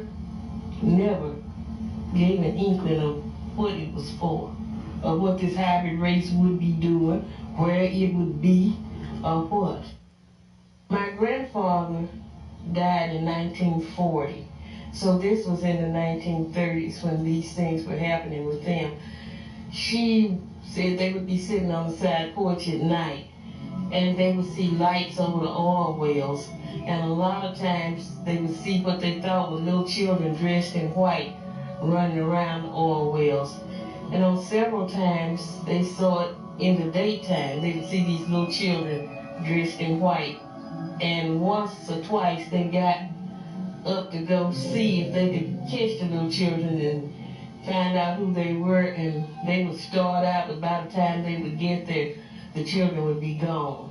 gave an inkling of what it was for, or what this hybrid race would be doing, where it would be, or what. My grandfather died in 1940, so this was in the 1930s when these things were happening with them. She said they would be sitting on the side porch at night, and they would see lights over the oil wells, and a lot of times they would see what they thought were little children dressed in white running around the oil wells. And on several times they saw it in the daytime. They would see these little children dressed in white. And once or twice they got up to go see if they could catch the little children and find out who they were, and they would start out, but by the time they would get there, the children would be gone.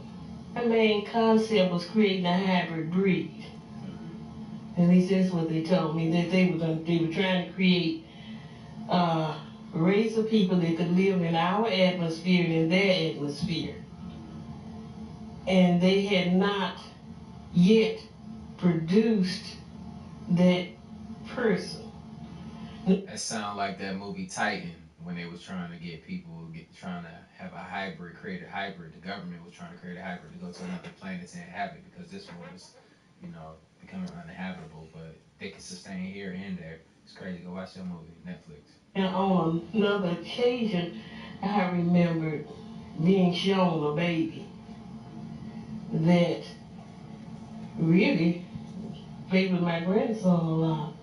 The main concept was creating a hybrid breed. At least that's what they told me, that they were trying to create a race of people that could live in our atmosphere and in their atmosphere. And they had not yet produced that person. That sound like that movie Titan, when they was trying to get people, trying to have a hybrid, create a hybrid. The government was trying to create a hybrid to go to another planet to inhabit, because this one was, becoming uninhabitable, but they can sustain here and there. It's crazy. Go watch that movie, Netflix. And on another occasion, I remembered being shown a baby. that really played with my grandson a lot.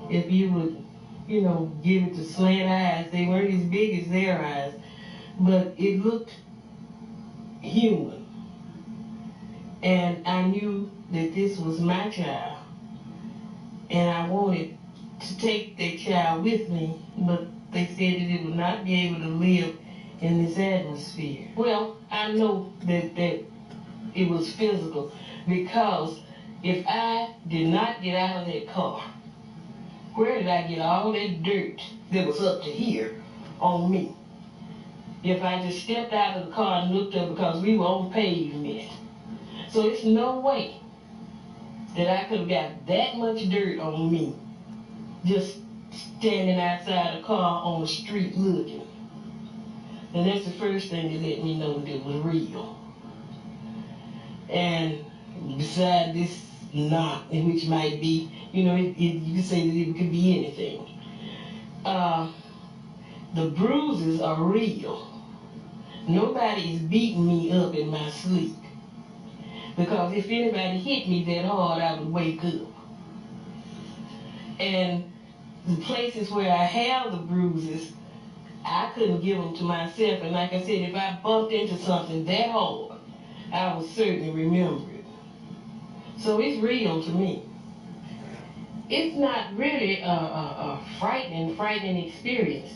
If you would, you know, give it to slant eyes, they weren't as big as their eyes, but it looked human. And I knew that this was my child, and I wanted to take that child with me, but they said that it would not be able to live in this atmosphere. Well, I know that it was physical, because if I did not get out of that car, where did I get all that dirt that was up to here on me? If I just stepped out of the car and looked up, because we were on pavement. So it's no way that I could have got that much dirt on me just standing outside a car on the street looking. And that's the first thing that let me know that it was real. And beside this knot, which might be, you know, you can say that it could be anything. The bruises are real. Nobody is beating me up in my sleep. Because if anybody hit me that hard, I would wake up. And the places where I have the bruises, I couldn't give them to myself. And like I said, if I bumped into something that hard, I would certainly remember it. So it's real to me. It's not really a frightening experience.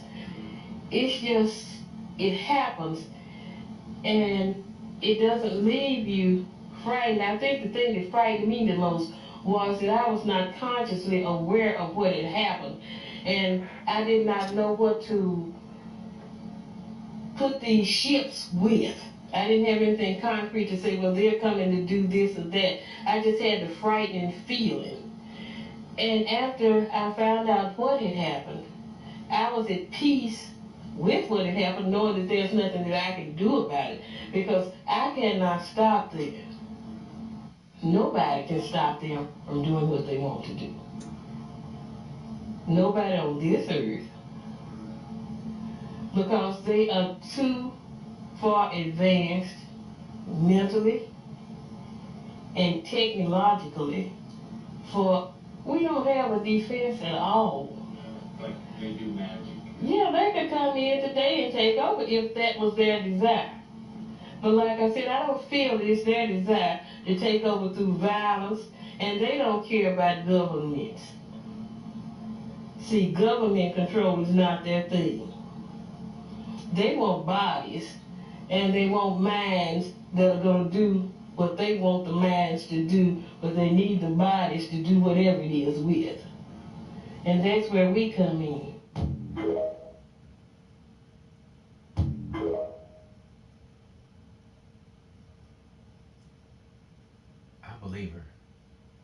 It's just, it happens, and it doesn't leave you frightened. I think the thing that frightened me the most was that I was not consciously aware of what had happened, and I did not know what to put these ships with. I didn't have anything concrete to say, well, they're coming to do this or that. I just had the frightening feeling. And after I found out what had happened, I was at peace with what had happened, knowing that there's nothing that I can do about it, because I cannot stop them. Nobody can stop them from doing what they want to do. Nobody on this earth. Because they are too far advanced mentally and technologically we don't have a defense at all. Like they do magic. Yeah, they could come in today and take over if that was their desire. But like I said, I don't feel it's their desire to take over through violence, and they don't care about government. See, government control is not their thing. They want bodies, and they want minds that are going to do what they want the minds to do, but they need the bodies to do whatever it is with. And that's where we come in. I believe her.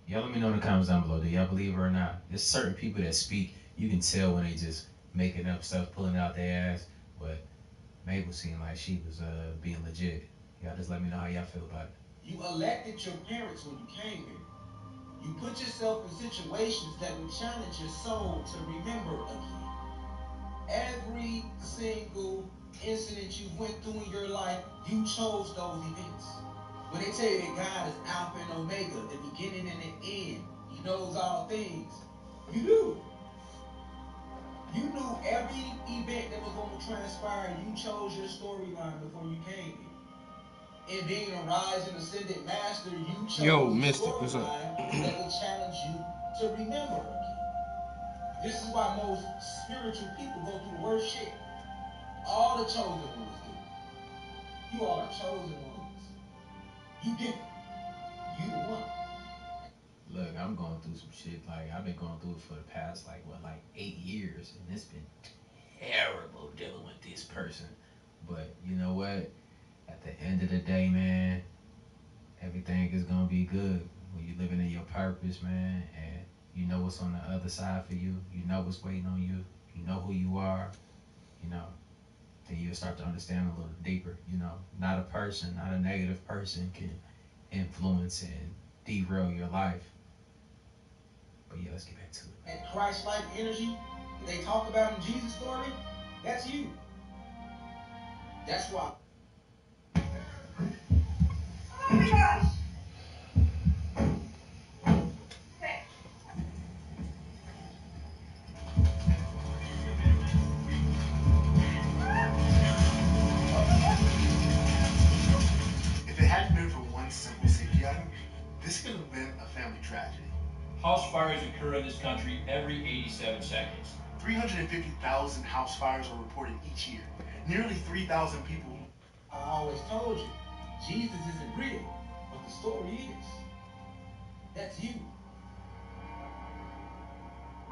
Y'all let me know in the comments down below. Do y'all believe her or not? There's certain people that speak, you can tell when they just making up stuff, pulling out their ass, but Mabel seemed like she was being legit. Y'all just let me know how y'all feel about it. You elected your parents when you came here. You put yourself in situations that would challenge your soul to remember again. Every single incident you went through in your life, you chose those events. When they tell you that God is Alpha and Omega, the beginning and the end, He knows all things, you do. You knew every event that was going to transpire. You chose your storyline before you came here. And being a rising ascended master, you chose a storyline that would challenge you to remember again. This is why most spiritual people go through the worst shit. All the chosen ones do. You all are chosen ones. You different. You the one. Look, I'm going through some shit. Like, I've been going through it for the past, 8 years. And it's been terrible dealing with this person. But you know what? At the end of the day, man, everything is going to be good. When you're living in your purpose, man, and you know what's on the other side for you. You know what's waiting on you. You know who you are. You know, then you'll start to understand a little deeper. You know, not a person, not a negative person can influence and derail your life. But yeah, let's get back to it. And Christ-like energy that they talk about in Jesus' story, that's you. That's why. If it hadn't been for one simple safety item, this could have been a family tragedy. House fires occur in this country every 87 seconds. 350,000 house fires are reported each year. Nearly 3,000 people. I always told you, Jesus isn't real, but the story is. That's you.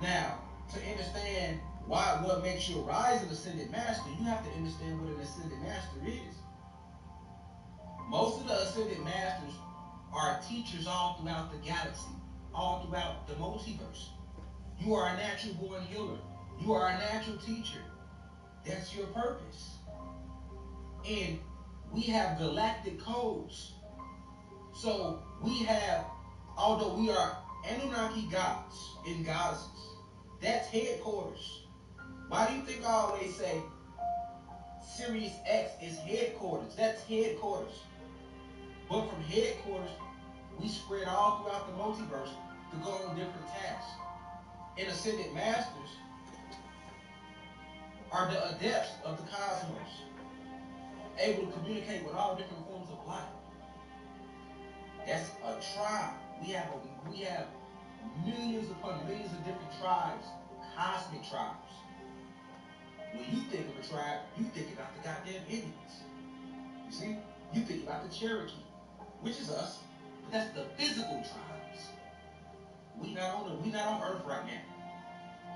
Now, to understand what makes you a rising ascended master, you have to understand what an ascended master is. Most of the ascended masters are teachers all throughout the galaxy, all throughout the multiverse. You are a natural born healer. You are a natural teacher. That's your purpose. And we have galactic codes. So we have, although we are Anunnaki gods and goddesses, that's headquarters. Why do you think I always say Sirius X is headquarters? That's headquarters. But from headquarters, we spread all throughout the multiverse to go on different tasks. And ascended masters are the adepts of the cosmos, able to communicate with all different forms of life. That's a tribe. We have millions upon millions of different tribes, cosmic tribes. When you think of a tribe, you think about the goddamn Indians. You see? You think about the Cherokee, which is us, but that's the physical tribes. We not on Earth right now.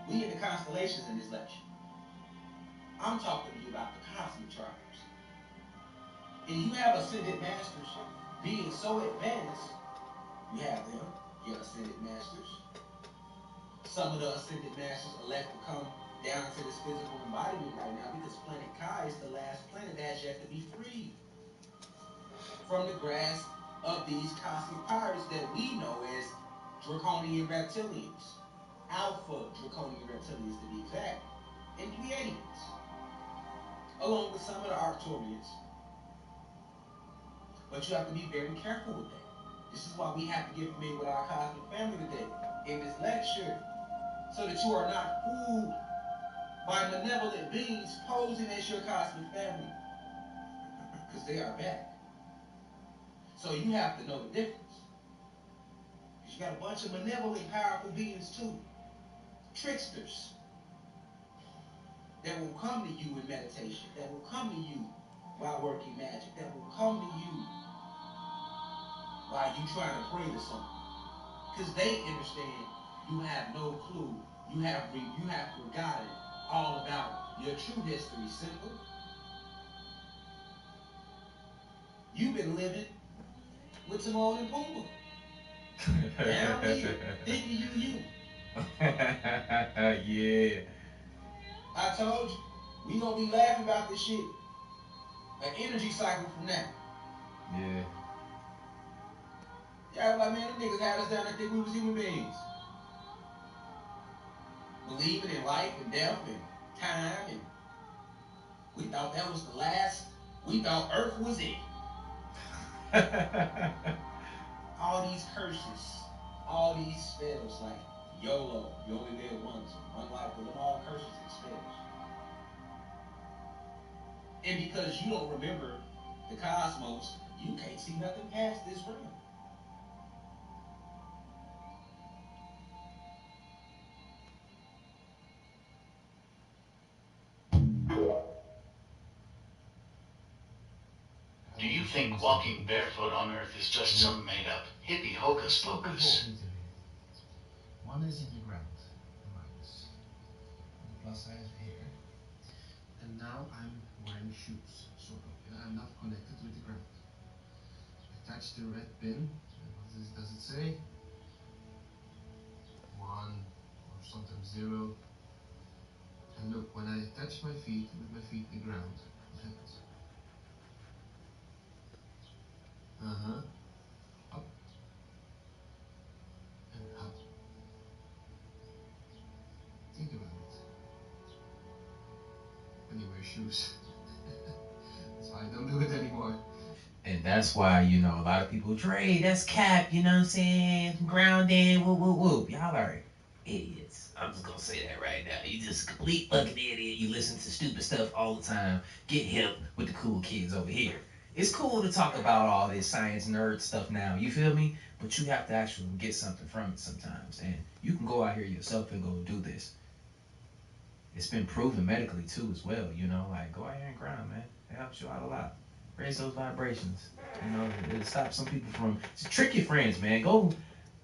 We in the constellations in this lecture. I'm talking to you about the cosmic tribes. And you have ascended masters being so advanced, you have them, your ascended masters. Some of the ascended masters elect to come down to this physical embodiment right now because planet Kai is the last planet that has yet to be freed from the grasp of these cosmic pirates that we know as Draconian reptilians. Alpha Draconian reptilians to be exact. And Pleiadians. Along with some of the Arcturians. But you have to be very careful with that. This is why we have to get familiar with our cosmic family today in this lecture, so that you are not fooled by malevolent beings posing as your cosmic family, because they are back. So you have to know the difference. Because you got a bunch of malevolent, powerful beings too, tricksters, that will come to you in meditation, that will come to you while working magic, that will come to you while you trying to pray to something. Because they understand you have no clue. You have forgotten all about your true history, simple. You've been living with Timon and Pumbaa. Down here, thinking you. Yeah. I told you, we gonna be laughing about this shit. An energy cycle from now. Yeah. Y'all like, man, them niggas had us down there think we was human beings. Believing in life and death and time, and we thought that was the last. We thought Earth was it. All these curses, all these spells like YOLO, you only live once, one life, but them all curses and spells. And because you don't remember the cosmos, you can't see nothing past this realm. Do you think walking barefoot on Earth is just some made-up hippie hocus pocus? One is in the ground, the minus. The plus I have here. And now I'm wearing shoes, sort of. I'm not connected with the ground. I touch the red pin. What does it say? 1 or sometimes 0. And look, when I touch my feet with my feet in the ground, what happens? Up. And up. Think about it. When you wear shoes. That's why I don't do it anymore. And that's that's why, you know, a lot of people, Dre, that's cap, you know what I'm saying? Grounded, whoop, whoop, whoop. Y'all are idiots. I'm just gonna say that right now. You just a complete fucking idiot. You listen to stupid stuff all the time. Get hip with the cool kids over here. It's cool to talk about all this science nerd stuff now, you feel me? But you have to actually get something from it sometimes. And you can go out here yourself and go do this. It's been proven medically too as well, you know, like go out here and grind, man. It helps you out a lot. Raise those vibrations. You know, it'll stop some people from trick your friends, man. Go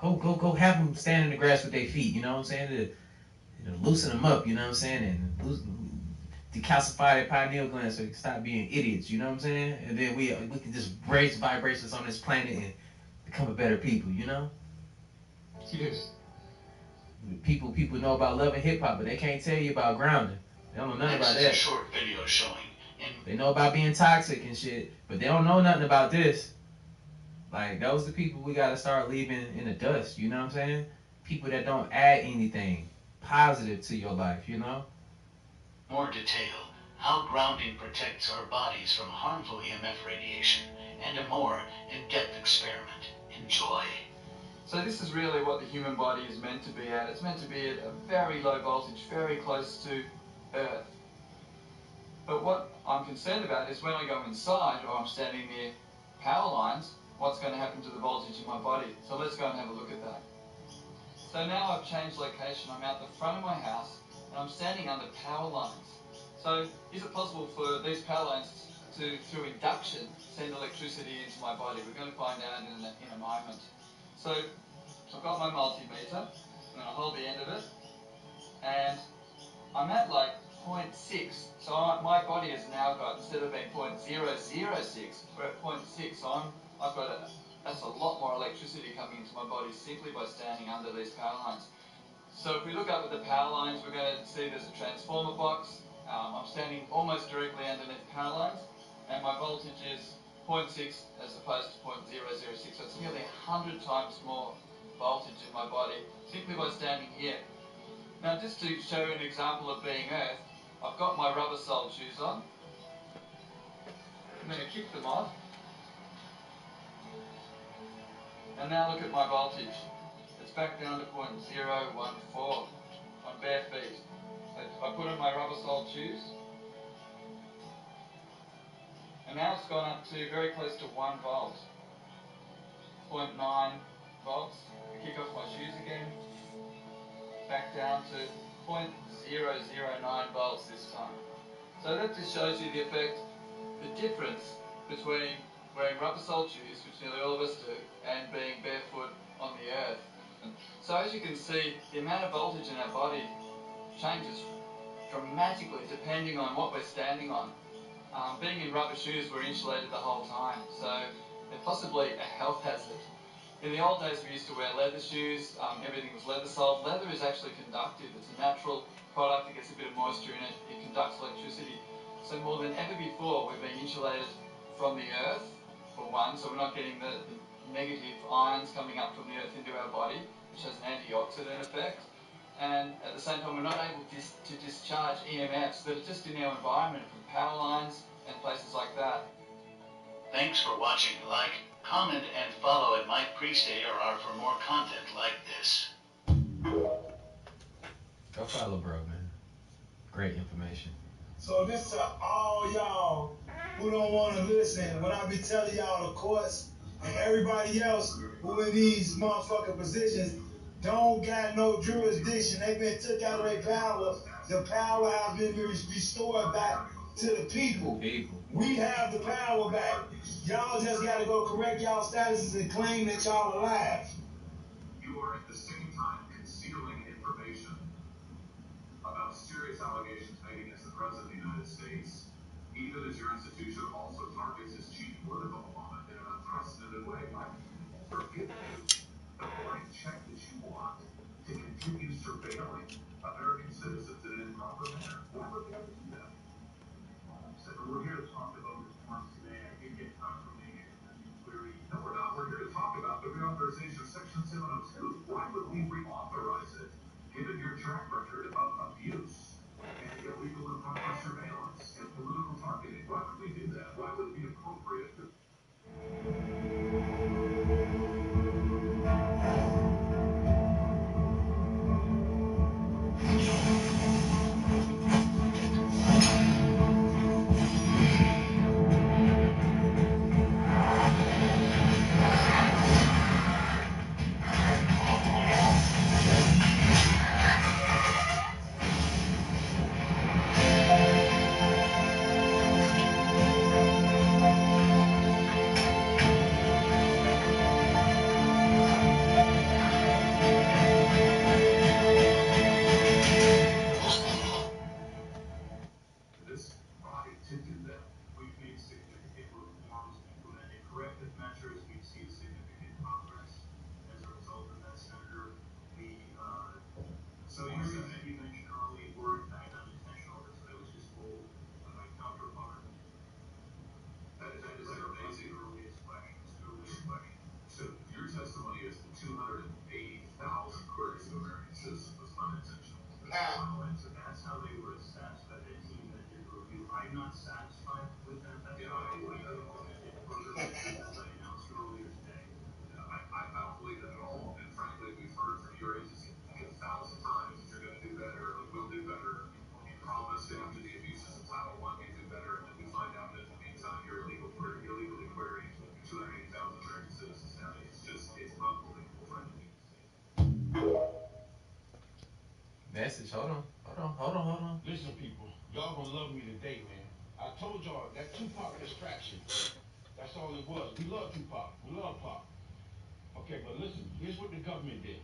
have them stand in the grass with their feet, you know what I'm saying? To loosen them up, you know what I'm saying? And decalcify their pineal gland so they can stop being idiots, you know what I'm saying? And then we can just raise vibrations on this planet and become a better people, you know? Yes. People know about love and hip hop, but they can't tell you about grounding. They don't know nothing about Next is a that. short video showing. They know about being toxic and shit, but they don't know nothing about this. Like, those are the people we gotta start leaving in the dust, you know what I'm saying? People that don't add anything positive to your life, you know? More detail, how grounding protects our bodies from harmful EMF radiation, and a more in-depth experiment. Enjoy. So this is really what the human body is meant to be at. It's meant to be at a very low voltage, very close to Earth. But what I'm concerned about is when I go inside or I'm standing near power lines, what's going to happen to the voltage in my body. So let's go and have a look at that. So now I've changed location. I'm out the front of my house and I'm standing under power lines. So is it possible for these power lines to, through induction, send electricity into my body? We're going to find out in a moment. So I've got my multimeter, I'm going to hold the end of it, and I'm at like 0.6, so my body has now got, instead of being 0.006, we're at 0.6, so that's a lot more electricity coming into my body simply by standing under these power lines. So if we look up at the power lines, we're going to see there's a transformer box. I'm standing almost directly underneath power lines, and my voltage is 0.6 as opposed to 0.006, so it's nearly 100 times more voltage in my body simply by standing here. Now just to show you an example of being Earth, I've got my rubber soled shoes on. I'm going to kick them off. And now look at my voltage. It's back down to 0.014 on bare feet. I put on my rubber soled shoes. And now it's gone up to very close to 1 volt. 0.9 volts. I kick off my shoes again. Back down to 0.009 volts this time. So that just shows you the effect, the difference between wearing rubber soled shoes, which nearly all of us do, and being barefoot on the earth. So as you can see, the amount of voltage in our body changes dramatically depending on what we're standing on. Being in rubber shoes, we're insulated the whole time, so they're possibly a health hazard. In the old days, we used to wear leather shoes. Everything was leather soled. Leather is actually conductive. It's a natural product. It gets a bit of moisture in it. It conducts electricity. So more than ever before, we've been insulated from the earth, for one, so we're not getting the negative ions coming up from the earth into our body, which has an antioxidant effect. And at the same time, we're not able to discharge EMFs that are just in our environment from power lines and places like that. Thanks for watching. Like, comment, and follow at Mike Priest ARR for more content like this. Go follow bro, man. Great information. So this to all y'all who don't want to listen, when I be telling y'all, of course, and everybody else who in these motherfucking positions don't got no jurisdiction. They've been took out of their power. The power has been restored back to the people. We have the power back. Y'all just got to go correct y'all statuses and claim that y'all alive. You are at the same time concealing information about serious allegations made against the President of the United States, even as your institution also targets his chief political opponent in an unprecedented way. For giving you the blank check that you want to continue surveilling American citizens in an improper manner. Why would we ever do that? So we're here to talk about reforms today. I did get confirmation that you query. No, we're not. We're here to talk about the reauthorization of Section 702. Why would we reauthorize it, given your track record of abuse and illegal improper surveillance and political targeting? Why would we do that? Why would it be appropriate to funniest, 280,000 queries of American citizens was unintentional. Final answer. That's how they were satisfied. That team that did the review. I'm not satisfied with that. That's why I believe that. As I announced earlier today. I don't believe that at all. And frankly, we've heard from your agency 1,000 times that you're going to do better, that we'll do better. You promised after the abuses of Title I you'd do better, and then we find out that in the meantime you're illegally querying 280,000 American citizens now. It's unbelievable, frankly. Message, hold on. Listen, people, y'all gonna love me today, man. I told y'all that Tupac distraction. That's all it was. We love Tupac. We love Pac. Okay, but listen, here's what the government did.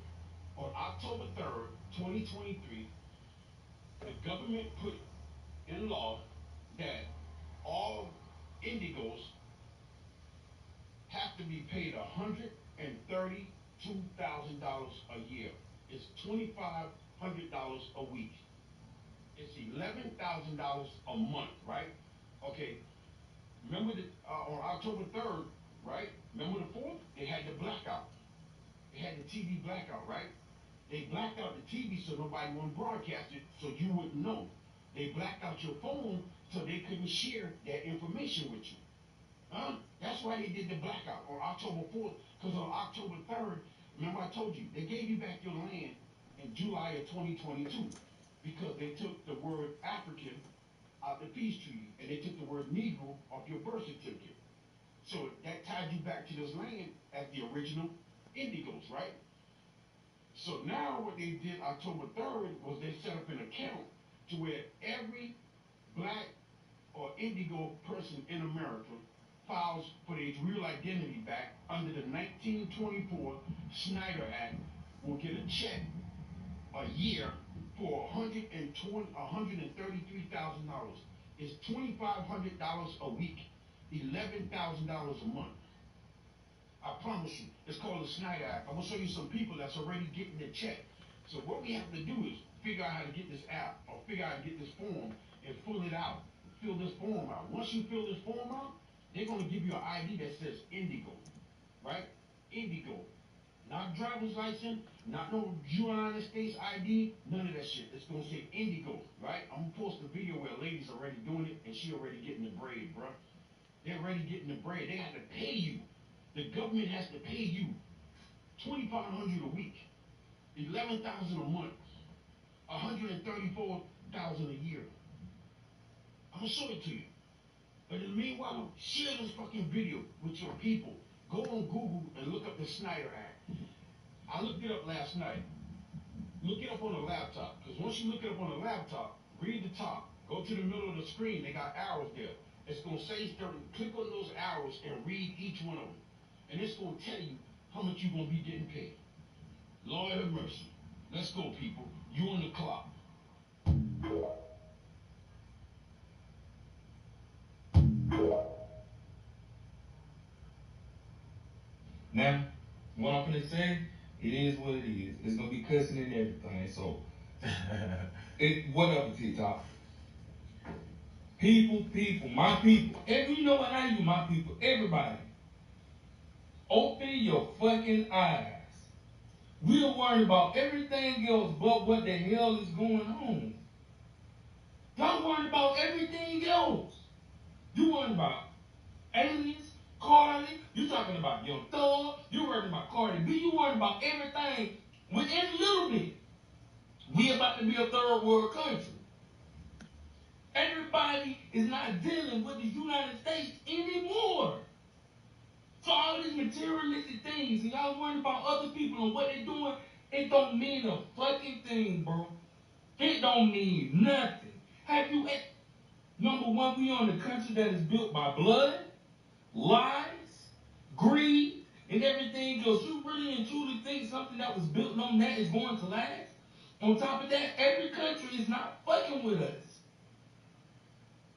On October 3rd, 2023, the government put in law that all indigos have to be paid $132,000 a year. It's $2,500 a week. It's $11,000 a month, right? Okay. Remember on October 3rd, right? Remember the 4th? They had the blackout. They had the TV blackout, right? They blacked out the TV so nobody would broadcast it, so you wouldn't know. They blacked out your phone so they couldn't share that information with you. That's why they did the blackout on October 4th, because on October 3rd, remember I told you, they gave you back your land in July of 2022 because they took the word African out the peace treaty and they took the word Negro off your birth certificate. So that tied you back to this land as the original Indigos, right? So now what they did October 3rd was they set up an account to where every black or Indigo person in America files for their real identity back under the 1924 Snyder Act will get a check a year for $133,000. It's $2,500 a week, $11,000 a month. I promise you, it's called the Snyder Act. I'm gonna show you some people that's already getting the check. So what we have to do is figure out how to get this app or figure out how to get this form and fill it out. Fill this form out. Once you fill this form out, they're gonna give you an ID that says Indigo, right? Indigo. Not driver's license, not no United States ID, none of that shit. It's gonna say Indigo, right? I'm gonna post a video where a lady's already doing it and she already getting the bread, bro. They're already getting the bread. They have to pay you. The government has to pay you $2,500 a week, $11,000 a month, $134,000 a year. I'm gonna show it to you. But in the meanwhile, share this fucking video with your people. Go on Google and look up the Snyder Act. I looked it up last night. Look it up on a laptop. Because once you look it up on a laptop, read the top. Go to the middle of the screen. They got arrows there. It's going to say something. Click on those arrows and read each one of them. And it's going to tell you how much you're going to be getting paid. Lord have mercy. Let's go, people. You on the clock. Now, what I'm gonna say, it is what it is. It's gonna be cussing and everything. So, whatever, TikTok. People, my people. You know what I do, my people. Everybody, open your fucking eyes. We're worried about everything else but what the hell is going on. Y'all worried about everything else. You worried about aliens, Carly, you talking about Young Thug, you worried about Cardi B, you worried about everything within a little bit. We about to be a third world country. Everybody is not dealing with the United States anymore. So all these materialistic things, and y'all worried about other people and what they're doing, it don't mean a fucking thing, bro. It don't mean nothing. Have you, number one, we on the country that is built by blood, lies, greed, and everything else. You really and truly think something that was built on that is going to last? On top of that, every country is not fucking with us.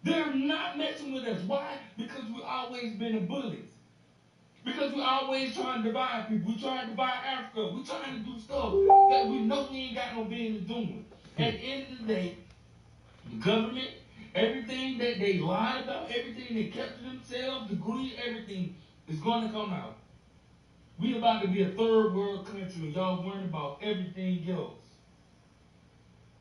They're not messing with us. Why? Because we've always been the bullies. Because we always trying to divide people. We trying to divide Africa. We trying to do stuff that we know we ain't got no business doing. At the end of the day, the government, everything that they lied about, everything they kept to themselves, the greed, everything is going to come out. We about to be a third world country and y'all worrying about everything else.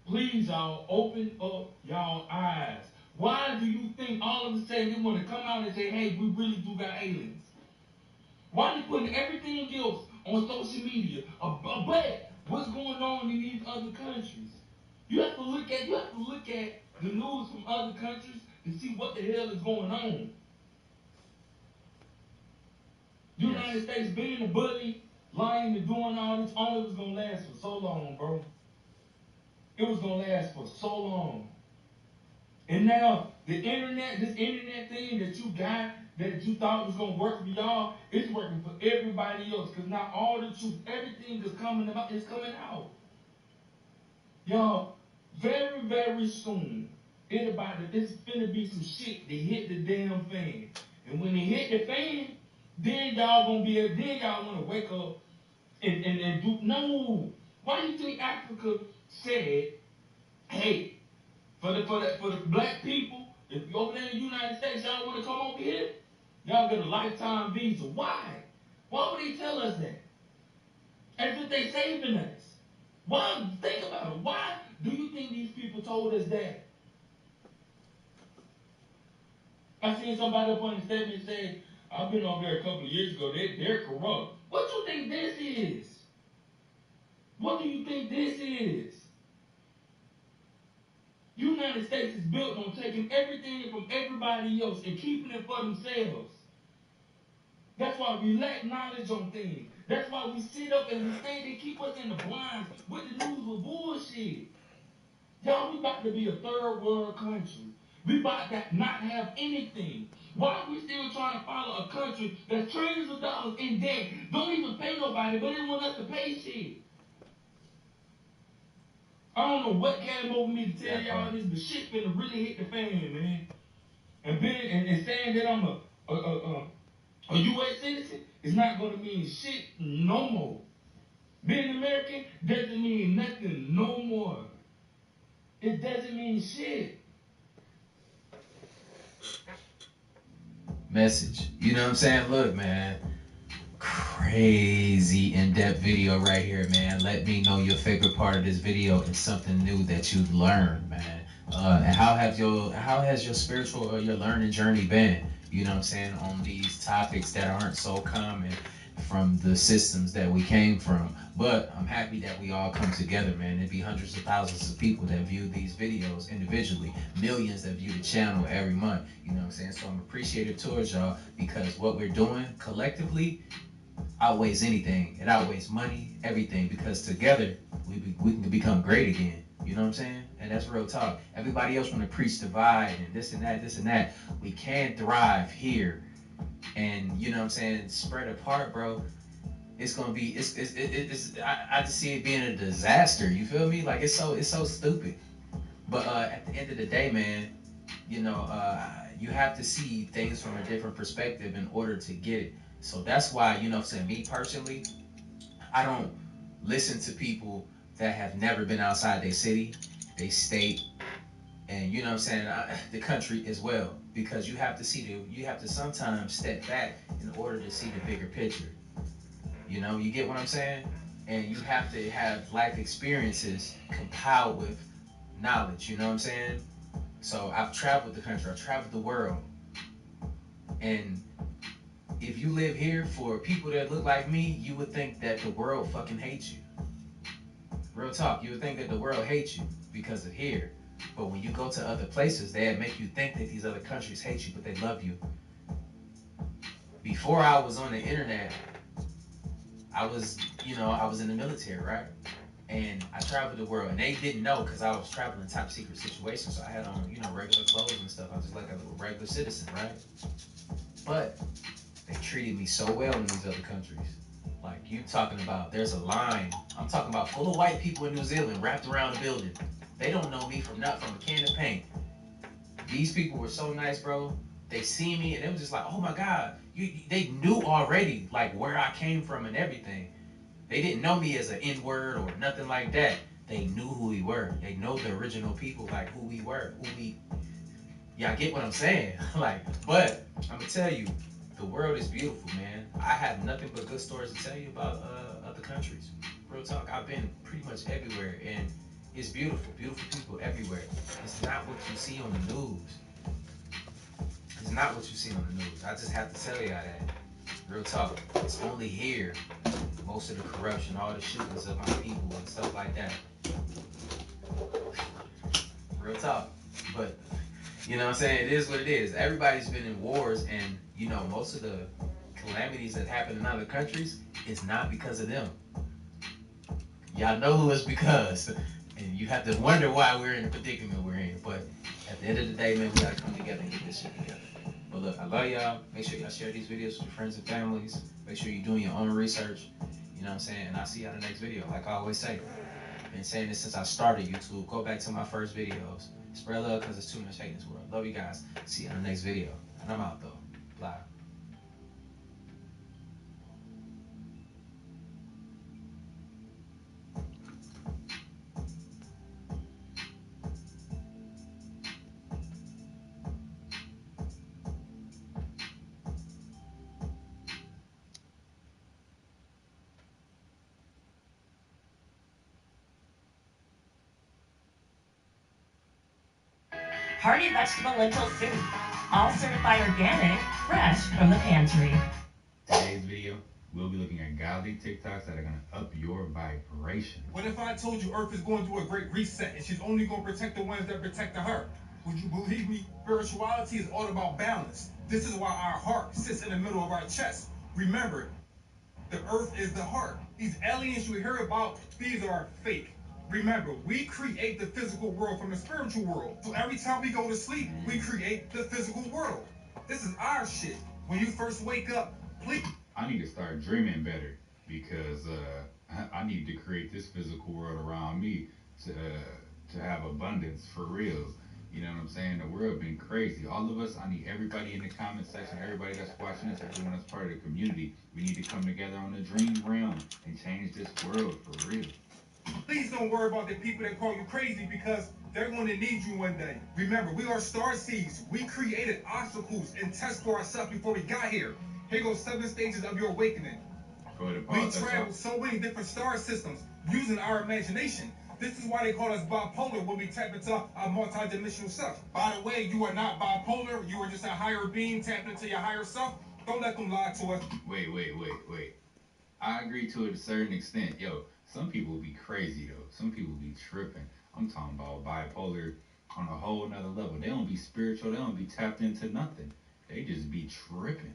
Please, y'all, open up y'all eyes. Why do you think all of a sudden they want to come out and say, hey, we really do got aliens? Why are they putting everything else on social media? But what's going on in these other countries? You have to look at the news from other countries to see what the hell is going on. The United States being a bully, lying and doing all this, all it was gonna last for so long, bro. It was gonna last for so long. And now the internet, this internet thing that you got, that you thought was gonna work for y'all, it's working for everybody else. Cause now all the truth, everything is coming out. Y'all, very, very soon, it's finna be some shit that hit the damn fan. And when it hit the fan, then y'all wanna wake up and do, no. Why do you think Africa said, hey, for the black people, if you over there in the United States, y'all wanna come over here, y'all get a lifetime visa. Why? Why would they tell us that? As if they saving us. Why? Think about it. Why do you think these people told us that? I seen somebody up on the statement say, I've been over there a couple of years ago, they're corrupt. What do you think this is? What do you think this is? United States is built on taking everything from everybody else and keeping it for themselves. That's why we lack knowledge on things. That's why we sit up and we say they keep us in the blinds with the news with bullshit. Y'all, we about to be a third world country. We about to not have anything. Why are we still trying to follow a country that's trillions of dollars in debt, don't even pay nobody, but they want us to pay shit? I don't know what came over me to tell y'all this, but shit finna really hit the fan, man. And saying that I'm a U.S. citizen is not gonna mean shit no more. Being American doesn't mean nothing no more. It doesn't mean shit. Message. You know what I'm saying? Look, man. Crazy in-depth video right here, man. Let me know your favorite part of this video and something new that you've learned, man. And how has your spiritual or your learning journey been? You know what I'm saying? On these topics that aren't so common from the systems that we came from. But I'm happy that we all come together, man. There'd be hundreds of thousands of people that view these videos individually, millions that view the channel every month. You know what I'm saying? So I'm appreciative towards y'all because what we're doing collectively outweighs anything. It outweighs money, everything, because together we can become great again. You know what I'm saying? And that's real talk. Everybody else want to preach divide and this and that. We can thrive here. And you know what I'm saying, spread apart, bro. It's gonna be I just see it being a disaster. You feel me? Like it's so stupid. But at the end of the day, man, you know, you have to see things from a different perspective in order to get it. So that's why, you know what I'm saying, me personally, I don't listen to people that have never been outside their city, their state, and you know what I'm saying, the country as well. Because you have to sometimes step back in order to see the bigger picture. You know, you get what I'm saying? And you have to have life experiences compiled with knowledge, you know what I'm saying? So I've traveled the country, I've traveled the world. And if you live here, for people that look like me, you would think that the world fucking hates you. Real talk, you would think that the world hates you because of here. But when you go to other places, they make you think that these other countries hate you, but they love you. Before I was on the internet, I was in the military, right? And I traveled the world, and they didn't know because I was traveling top secret situations. So I had on, regular clothes and stuff. I was just like a regular citizen, right? But they treated me so well in these other countries. Like you talking about, there's a line. I'm talking about full of white people in New Zealand wrapped around the building. They don't know me from a can of paint. These people were so nice, bro. They see me and they were just like, oh my God. They knew already like where I came from and everything. They didn't know me as an N-word or nothing like that. They knew who we were. They know the original people, like who we were, y'all get what I'm saying? Like, but I'm gonna tell you, the world is beautiful, man. I have nothing but good stories to tell you about other countries. Real talk. I've been pretty much everywhere, and it's beautiful. Beautiful people everywhere. It's not what you see on the news. It's not what you see on the news. I just have to tell y'all that. Real talk. It's only here. Most of the corruption, all the shootings of my people and stuff like that. Real talk. But, you know what I'm saying? It is what it is. Everybody's been in wars, and, you know, most of the calamities that happen in other countries, it's not because of them. Y'all know who it's because. And you have to wonder why we're in the predicament we're in. But at the end of the day, man, we gotta come together and get this shit together. But look, I love y'all. Make sure y'all share these videos with your friends and families. Make sure you're doing your own research. You know what I'm saying? And I'll see y'all in the next video. Like I always say. I've been saying this since I started YouTube. Go back to my first videos. Spread love because there's too much hate in this world. Love you guys. See you in the next video. And I'm out though. Bye. Hearty vegetable lentil soup. All certified organic, fresh from the pantry. Today's video, we'll be looking at godly TikToks that are going to up your vibration. What if I told you Earth is going through a great reset and she's only going to protect the ones that protect her? Would you believe me? Spirituality is all about balance. This is why our heart sits in the middle of our chest. Remember, the Earth is the heart. These aliens you hear about, these are fake. Remember, we create the physical world from the spiritual world. So every time we go to sleep, we create the physical world. This is our shit. When you first wake up, please. I need to start dreaming better because I need to create this physical world around me to have abundance for real. You know what I'm saying? The world been crazy. All of us, I need everybody in the comment section, everybody that's watching this, everyone that's part of the community. We need to come together on the dream realm and change this world for real. Please don't worry about the people that call you crazy because they're going to need you one day. Remember, we are star seeds. We created obstacles and tests for ourselves before we got here. Here goes 7 stages of your awakening. We traveled so many different star systems using our imagination. This is why they call us bipolar when we tap into our multidimensional self. By the way, you are not bipolar. You are just a higher being tapping into your higher self. Don't let them lie to us. Wait. I agree to a certain extent. Yo, some people be crazy though. Some people be tripping. I'm talking about bipolar on a whole nother level. They don't be spiritual. They don't be tapped into nothing. They just be tripping.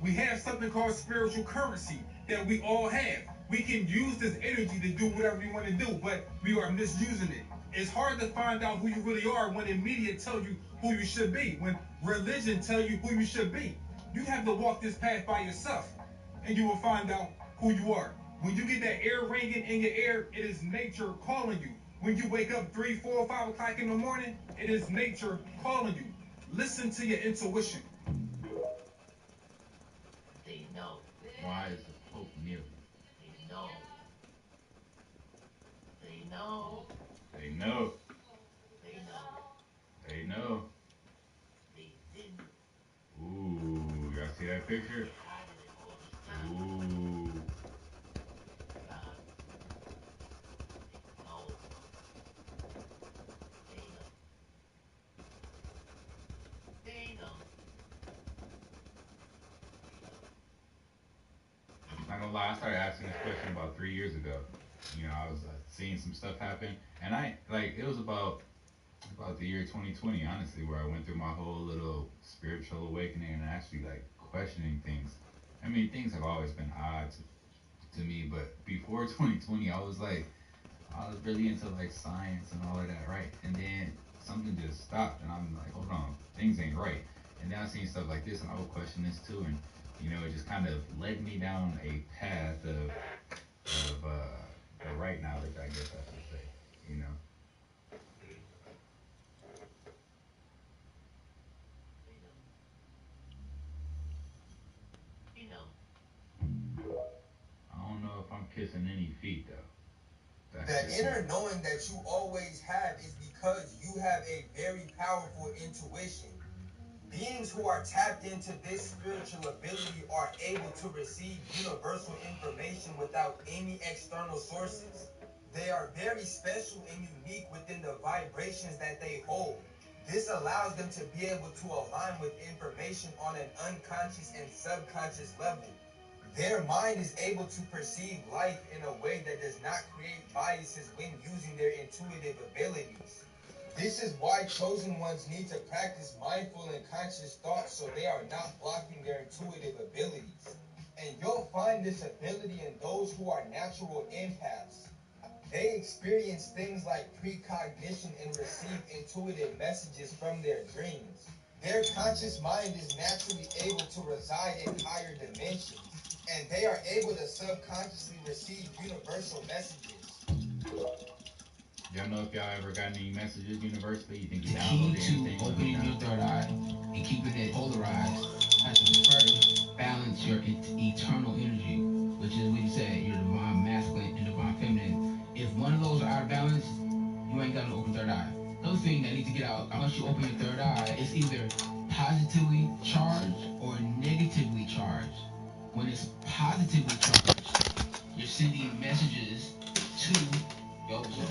We have something called spiritual currency that we all have. We can use this energy to do whatever we want to do, but we are misusing it. It's hard to find out who you really are when the media tell you who you should be, when religion tell you who you should be. You have to walk this path by yourself, and you will find out who you are. When you get that air ringing in your ear, it is nature calling you. When you wake up 3, 4, 5 o'clock in the morning, it is nature calling you. Listen to your intuition. They know. Why is the Pope kneeling? They know. They know. They know. They know. They know. They didn't. Ooh, y'all see that picture? Ooh. Not gonna lie, I started asking this question about 3 years ago. You know, I was seeing some stuff happen, and it was about the year 2020, honestly, where I went through my whole little spiritual awakening and actually questioning things. I mean, things have always been odd to me, but before 2020, I was really into science and all of that, right? And then something just stopped, and I'm like, hold on, things ain't right. And then I seen stuff like this, and I would question this too, and you know, it just kind of led me down a path of the right knowledge, I guess I should say, you know. I don't know if I'm kissing any feet though. That inner knowing that you always have is because you have a very powerful intuition. Beings who are tapped into this spiritual ability are able to receive universal information without any external sources. They are very special and unique within the vibrations that they hold. This allows them to be able to align with information on an unconscious and subconscious level. Their mind is able to perceive life in a way that does not create biases when using their intuitive abilities. This is why chosen ones need to practice mindful and conscious thought so they are not blocking their intuitive abilities. And you'll find this ability in those who are natural empaths. They experience things like precognition and receive intuitive messages from their dreams. Their conscious mind is naturally able to reside in higher dimensions, and they are able to subconsciously receive universal messages. Y'all know if y'all ever got any messages universally? You think you The downloaded key anything? to opening your third eye and keeping it polarized has to first balance your eternal energy, which is what you said, your divine masculine and divine feminine. If one of those are out of balance, you ain't got an open third eye. Another thing that needs to get out, once you open your third eye, it's either positively charged or negatively charged. When it's positively charged, you're sending messages to your soul.